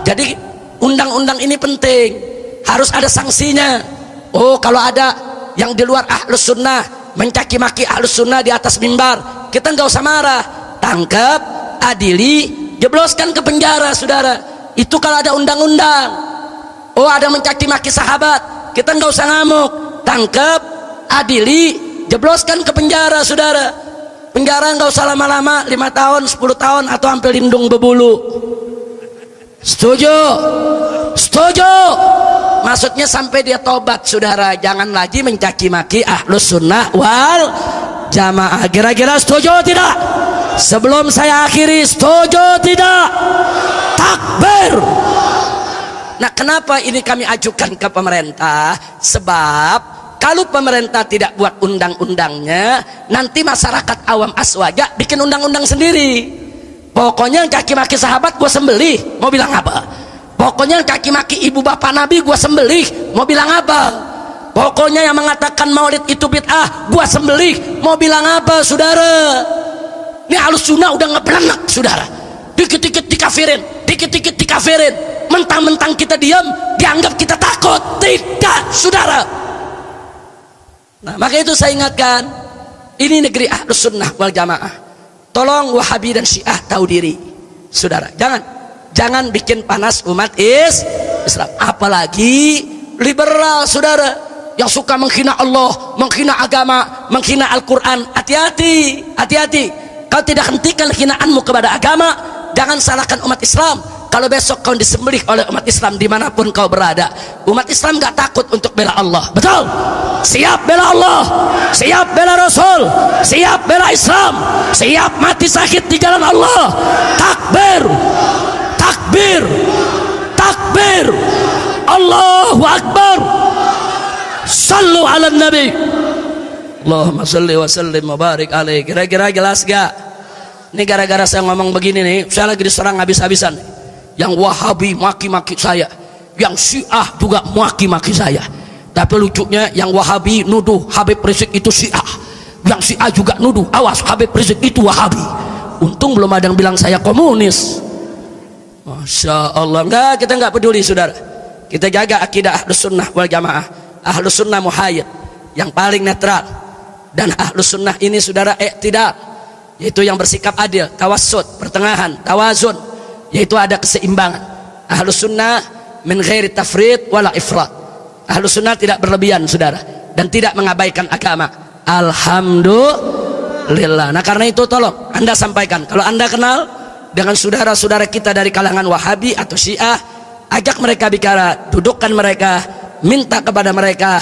Jadi undang-undang ini penting, harus ada sanksinya. Kalau ada yang di luar Ahlus Sunnah mencaci maki Ahlus Sunnah di atas mimbar, kita nggak usah marah, tangkap, adili, jebloskan ke penjara, saudara. Itu kalau ada undang-undang. Ada mencaci maki sahabat, kita nggak usah ngamuk, tangkap, adili, jebloskan ke penjara, saudara. Penjara nggak usah lama-lama, 5 tahun, 10 tahun, atau sampai lindung berbulu. Setuju? Setuju? Maksudnya sampai dia tobat, saudara. Jangan lagi mencaci maki Ahlus Sunnah wal Jamaah. Kira-kira setuju tidak? Sebelum saya akhiri, setuju tidak? Takbir. Nah, kenapa ini kami ajukan ke pemerintah? Sebab kalau pemerintah tidak buat undang-undangnya, nanti masyarakat awam aswaja bikin undang-undang sendiri. Pokoknya caci maki sahabat gua sembelih, mau bilang apa? Pokoknya caci maki ibu bapak Nabi gua sembelih, mau bilang apa? Pokoknya yang mengatakan maulid itu bid'ah gua sembelih, mau bilang apa, saudara? Ini Ahlus Sunnah udah ngebelenek, saudara. Dikit-dikit dikafirin, dikit-dikit dikafirin. Mentang-mentang kita diam, dianggap kita takut. Tidak, saudara. Nah, maka itu saya ingatkan, ini negeri Ahlus Sunnah wal Jamaah. Tolong Wahabi dan Syiah tahu diri, saudara. Jangan bikin panas umat Islam. Apalagi liberal, saudara, yang suka menghina Allah, menghina agama, menghina Al-Quran. Hati-hati, hati-hati. Kau tidak hentikan hinaanmu kepada agama, jangan salahkan umat Islam. Kalau besok kau disembelih oleh umat Islam dimanapun kau berada, umat Islam gak takut untuk bela Allah. Betul? Siap bela Allah, siap bela Rasul, siap bela Islam, siap mati syahid di jalan Allah. Takbir, takbir, takbir. Allahu Akbar. Sallu ala Nabi. Allahumma salli wa sallim wa barik alaih. Kira-kira jelas gak? Ini gara-gara saya ngomong begini nih, saya lagi diserang habis-habisan. Yang Wahabi maki-maki saya, yang Syiah juga maki-maki saya. Tapi lucunya yang Wahabi nuduh Habib Rizik itu Syiah, yang Syiah juga nuduh awas Habib Rizik itu Wahabi. Untung belum ada yang bilang saya komunis. Masya Allah. Enggak, kita enggak peduli, saudara. Kita jaga akidah Ahlus Sunnah wal Jamaah. Ahlus Sunnah muhayyid, yang paling netral. Dan Ahlus Sunnah ini, saudara, i'tidal, yaitu yang bersikap adil, tawassut, pertengahan, tawazun, yaitu ada keseimbangan. Ahlus Sunnah min ghairi tafrid wala ifrat. Ahlus Sunnah tidak berlebihan, saudara, dan tidak mengabaikan agama. Alhamdulillah. Nah, karena itu tolong Anda sampaikan, kalau Anda kenal dengan saudara-saudara kita dari kalangan Wahabi atau Syiah, ajak mereka bicara, dudukkan mereka, minta kepada mereka,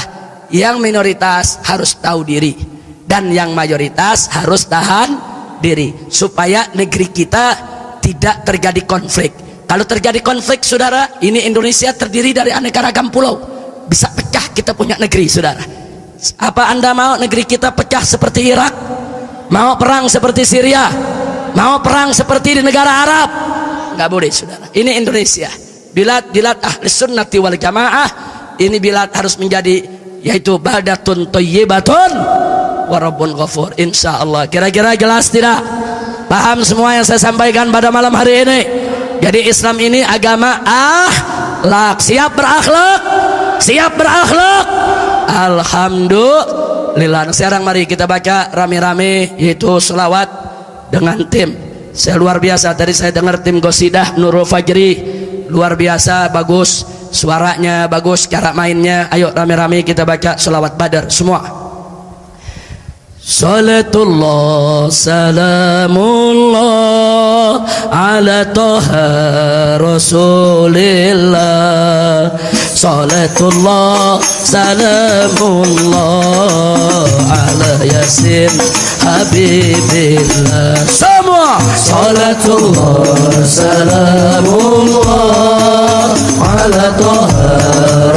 yang minoritas harus tahu diri dan yang mayoritas harus tahan diri, supaya negeri kita tidak terjadi konflik. Kalau terjadi konflik, saudara, ini Indonesia terdiri dari aneka ragam pulau, bisa pecah kita punya negeri, saudara. Apa Anda mau negeri kita pecah seperti Irak? Mau perang seperti Syria? Mau perang seperti di negara Arab? Nggak boleh, saudara. Ini Indonesia, bilad ahli sunnati wal jamaah. Ini bilad harus menjadi, yaitu baldatun thayyibatun wa rabbun ghafur, insyaallah. Kira-kira jelas tidak? Paham semua yang saya sampaikan pada malam hari ini? Jadi Islam ini agama akhlak. Siap berakhlak? Siap berakhlak? Alhamdulillah. Sekarang mari kita baca rame-rame, yaitu selawat dengan tim. Saya luar biasa, tadi saya dengar tim Gosidah Nurul Fajri, luar biasa, bagus suaranya, bagus cara mainnya. Ayo rame-rame kita baca selawat Badar semua. Salatullah salamullah ala toha rasulillah. Salatullah salamullah ala yasin habibillah. Semua. Salatullah salamullah ala toha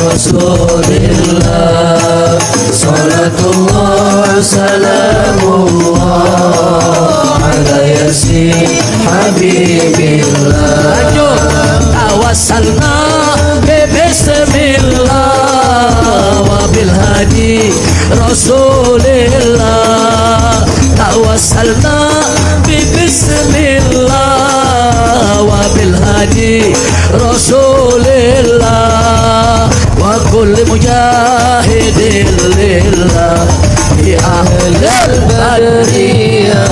rasulillah. Salatullah salamullah ala yasin habibillah. Lanjut. Tawassalna bismillah wa bil hadi rasulillah. Tawassalna bismillah wa bil hadi rasulillah wa kulli mujahidin lillah bi ahlil badri ya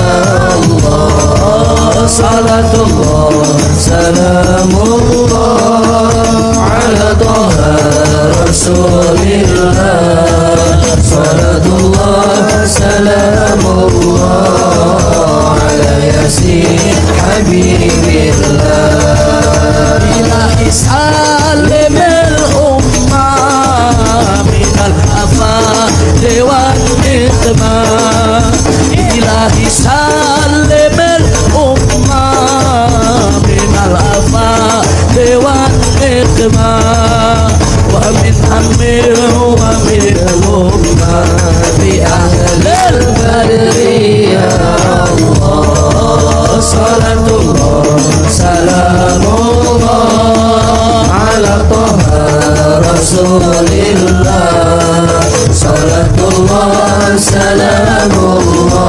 Allah. Salatullah salamullah ala toha rasulillah. Salatullah salamullah ala yasin habibillah. Ilahi salim al-ummah minal afati wal itmah. Ilahi salim al-ummah minal afati wal itmah. Wa min hamil wa min ummah bi ahlil badri ya Allah. Salatullah salamullah ala toha rasulillah. Salatullah salamullah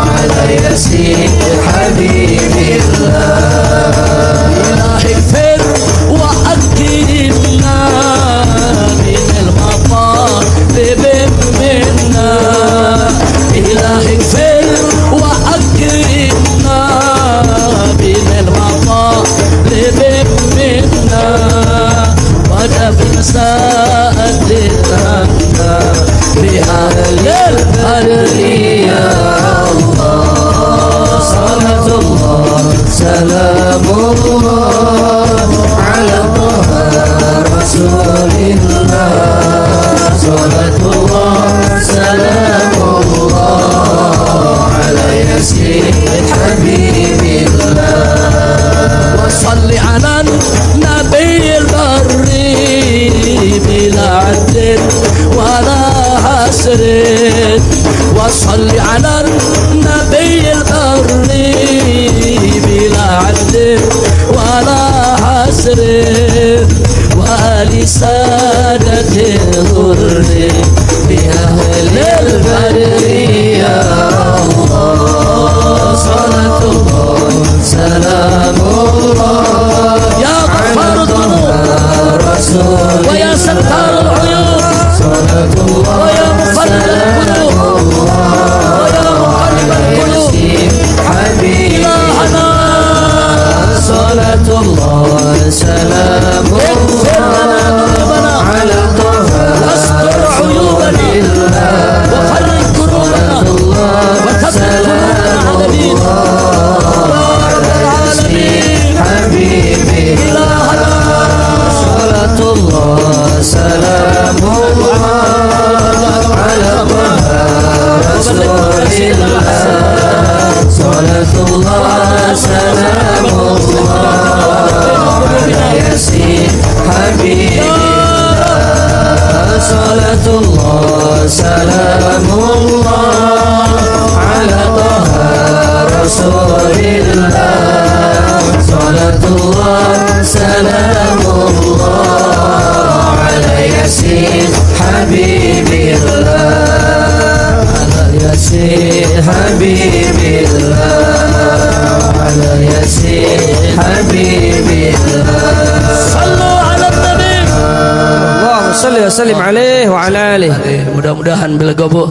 ala yasin habibillah. Ilahi fir wa akrimna minal matalib minna. Ilahi fir wa akrimna minal matalib minna. Wa dafin sa'atina bi ahlil badri ya Allah. Salatullah salamullah ala toha rasulillah. Salatullah salamullah ala yasin habibillah. Wa salli ala nabiyil barri bila adlin wala hasrin. Wa salli ala nabiyil barri bila adlin wala hasrin. Wa ali sadatil ghurri bi ahlil badri ya Allah. Salatullah salamullah ya ghaffar dhunub wa ya sattar al-uyub. Salatullah wa ya mufarrij al-qulub wa ya muqallib al-qulub ilahana. Salatullah salamullah ala toha astur uyub salatullah salamullah ala taha rasulillah salatullah salamullah ala yasin habibillah ala yasin habibillah ala yasin habibillah sallu ala nabi Allahumma salli wa sallim alaihi wa ala alihi. Mudah-mudahan bila gobo.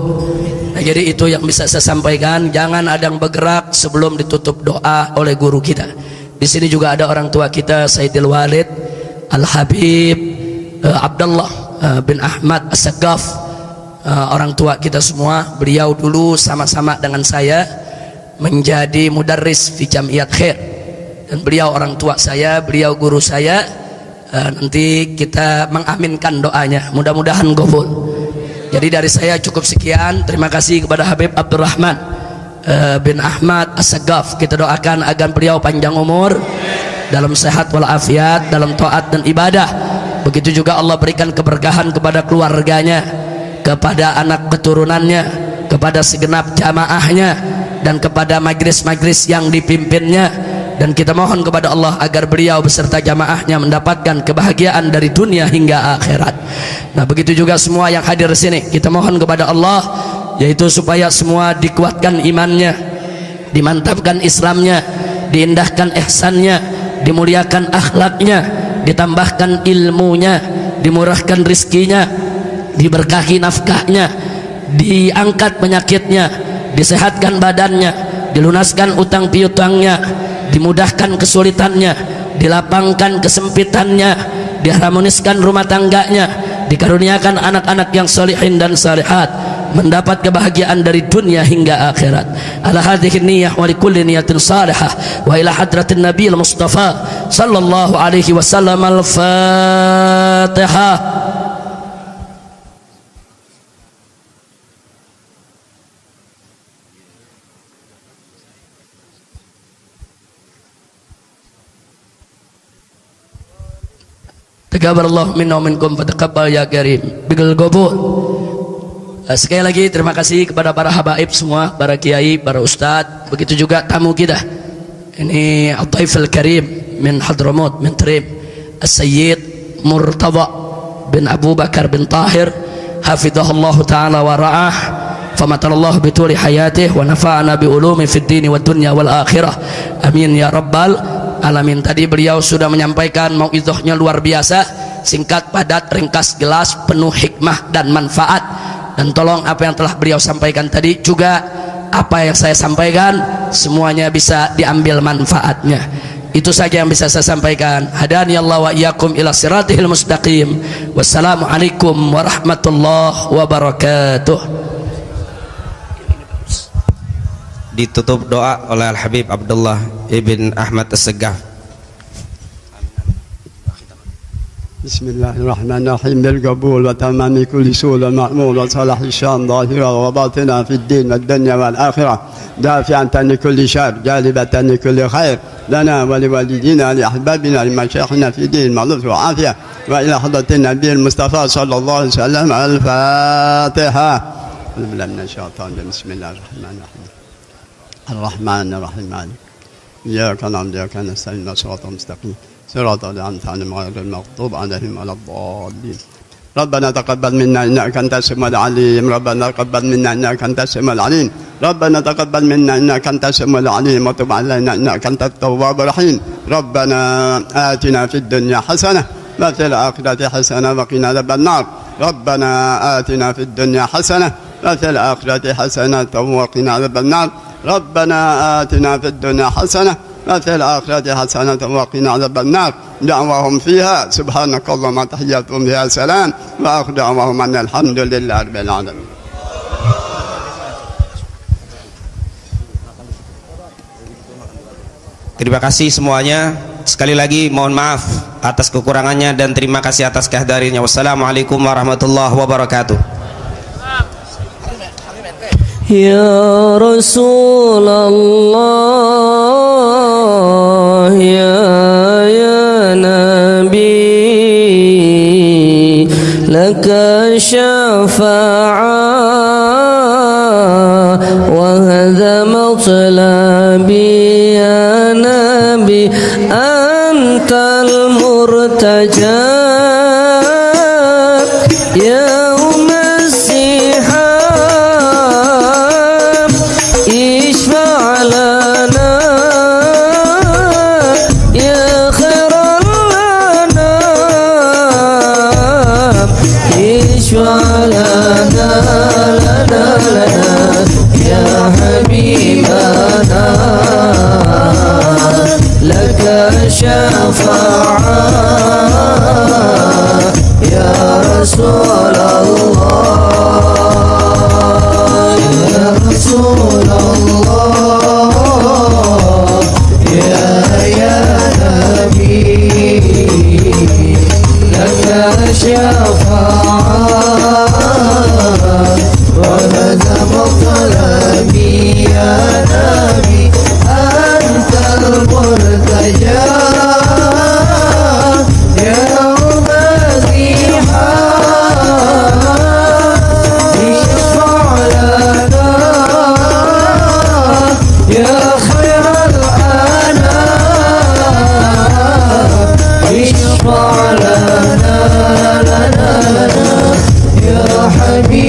Nah, jadi itu yang bisa saya sampaikan. Jangan ada yang bergerak sebelum ditutup doa oleh guru kita. Di sini juga ada orang tua kita Sayyidil Walid Al-Habib Abdullah bin Ahmad As-Saggaf, orang tua kita semua. Beliau dulu sama-sama dengan saya menjadi mudarris fi Jamiyat Khair, dan beliau orang tua saya, beliau guru saya. Nanti kita mengaminkan doanya, mudah-mudahan gobul. Jadi dari saya cukup sekian. Terima kasih kepada Habib Abdurrahman bin Ahmad As-Saggaf. Kita doakan agar beliau panjang umur, dalam sehat walafiat, dalam taat dan ibadah. Begitu juga Allah berikan keberkahan kepada keluarganya, kepada anak keturunannya, kepada segenap jamaahnya, dan kepada majlis-majlis yang dipimpinnya. Dan kita mohon kepada Allah agar beliau beserta jamaahnya mendapatkan kebahagiaan dari dunia hingga akhirat. Nah, begitu juga semua yang hadir di sini, kita mohon kepada Allah yaitu supaya semua dikuatkan imannya, dimantapkan Islamnya, diindahkan ihsannya, dimuliakan akhlaknya, ditambahkan ilmunya, dimurahkan rizkinya, diberkahi nafkahnya, diangkat penyakitnya, disehatkan badannya, dilunaskan utang piutangnya, dimudahkan kesulitannya, dilapangkan kesempitannya, diharmoniskan rumah tangganya, dikaruniakan anak-anak yang salihin dan salihat, mendapat kebahagiaan dari dunia hingga akhirat. Ala hadhihi niyyah wa likulli niyatin salihah wa ila hadratin nabiyil mustafa sallallahu alaihi wasallam. Al-Fatihah. Taqabbalallahu minna wa minkum fataqabbal ya karim bil qabul. Sekali lagi terima kasih kepada para habaib semua, para kiai, para ustadz, begitu juga tamu kita. Ini Al-Taif Al-Karim min Hadramaut min Trib, As-Sayyid Murtada bin Abu Bakar bin Tahir, hafizahullah taala wa ra'ah, famatallahu bituli hayatih wa nafa'ana bi ulumi fid dini wad dunya wal akhirah. Amin ya rabbal alamin. Tadi beliau sudah menyampaikan mauizahnya luar biasa, singkat, padat, ringkas, jelas, penuh hikmah dan manfaat. Dan tolong apa yang telah beliau sampaikan tadi juga apa yang saya sampaikan semuanya bisa diambil manfaatnya. Itu saja yang bisa saya sampaikan. Hadani Allah wa iyyakum ila siratihil mustaqim. Wassalamualaikum warahmatullahi wabarakatuh. Ditutup doa oleh Al-Habib Abdullah ibn Ahmad As-Saggaf. Bismillahirrahmanirrahim. Bilqabul wa tamami kulli sul ma'mul wa salahi syam zahira wa batina fid din wad dunya wal akhirah, dafi'atan li kulli syar, jalibatan li kulli khair, lana wa li walidina li ahbabina li masyayikhina fi din ma'ruf wa afiyah, wa ila hadratin nabiyil mustafa sallallahu alaihi wasallam. Al-Fatihah. Bismillahirrahmanirrahim. Ar-Rahmanir-Rahim. Iyyaka na'budu wa iyyaka nasta'in. Shiratal mustaqim. صراط الذين أنعمت عليهم غير المغضوب عليهم ولا الضالين. ربنا تقبل منا إنك أنت السميع العليم. ربنا تقبل منا إنك أنت السميع العليم. ربنا تقبل منا إنك أنت السميع العليم وتب علينا إنك أنت التواب الرحيم. ربنا آتنا في الدنيا حسنة وفي الآخرة حسنة وقنا عذاب النار. ربنا آتنا في الدنيا حسنة وفي الآخرة حسنة وقنا عذاب النار. ربنا آتنا في الدنيا حسنة وفي الآخرة حسنة وقنا عذاب النار. دعواهم فيها سبحانك اللهم وتحياتهم فيها سلام وآخر دعواهم أن الحمد لله رب العالمين. Terima kasih semuanya. Sekali lagi mohon maaf atas kekurangannya dan terima kasih atas kehadirannya. Wassalamualaikum warahmatullahi wabarakatuh. Ya Rasulullah, ya Nabi, laka الشفاعة وهذا مطلبي يا نبي أنت المرتجى يوم الزحام اشفع لنا يا خير الأنام اشفع لنا يا حبيبنا لك شفاعة يا رسول الله يا رسول الله يا نبي لك شفاعة وهذا مطلبي يا نبي أنت المرتجى يوم الزحام اشفع لنا يا خير الأنام اشفع لنا يا حبيبي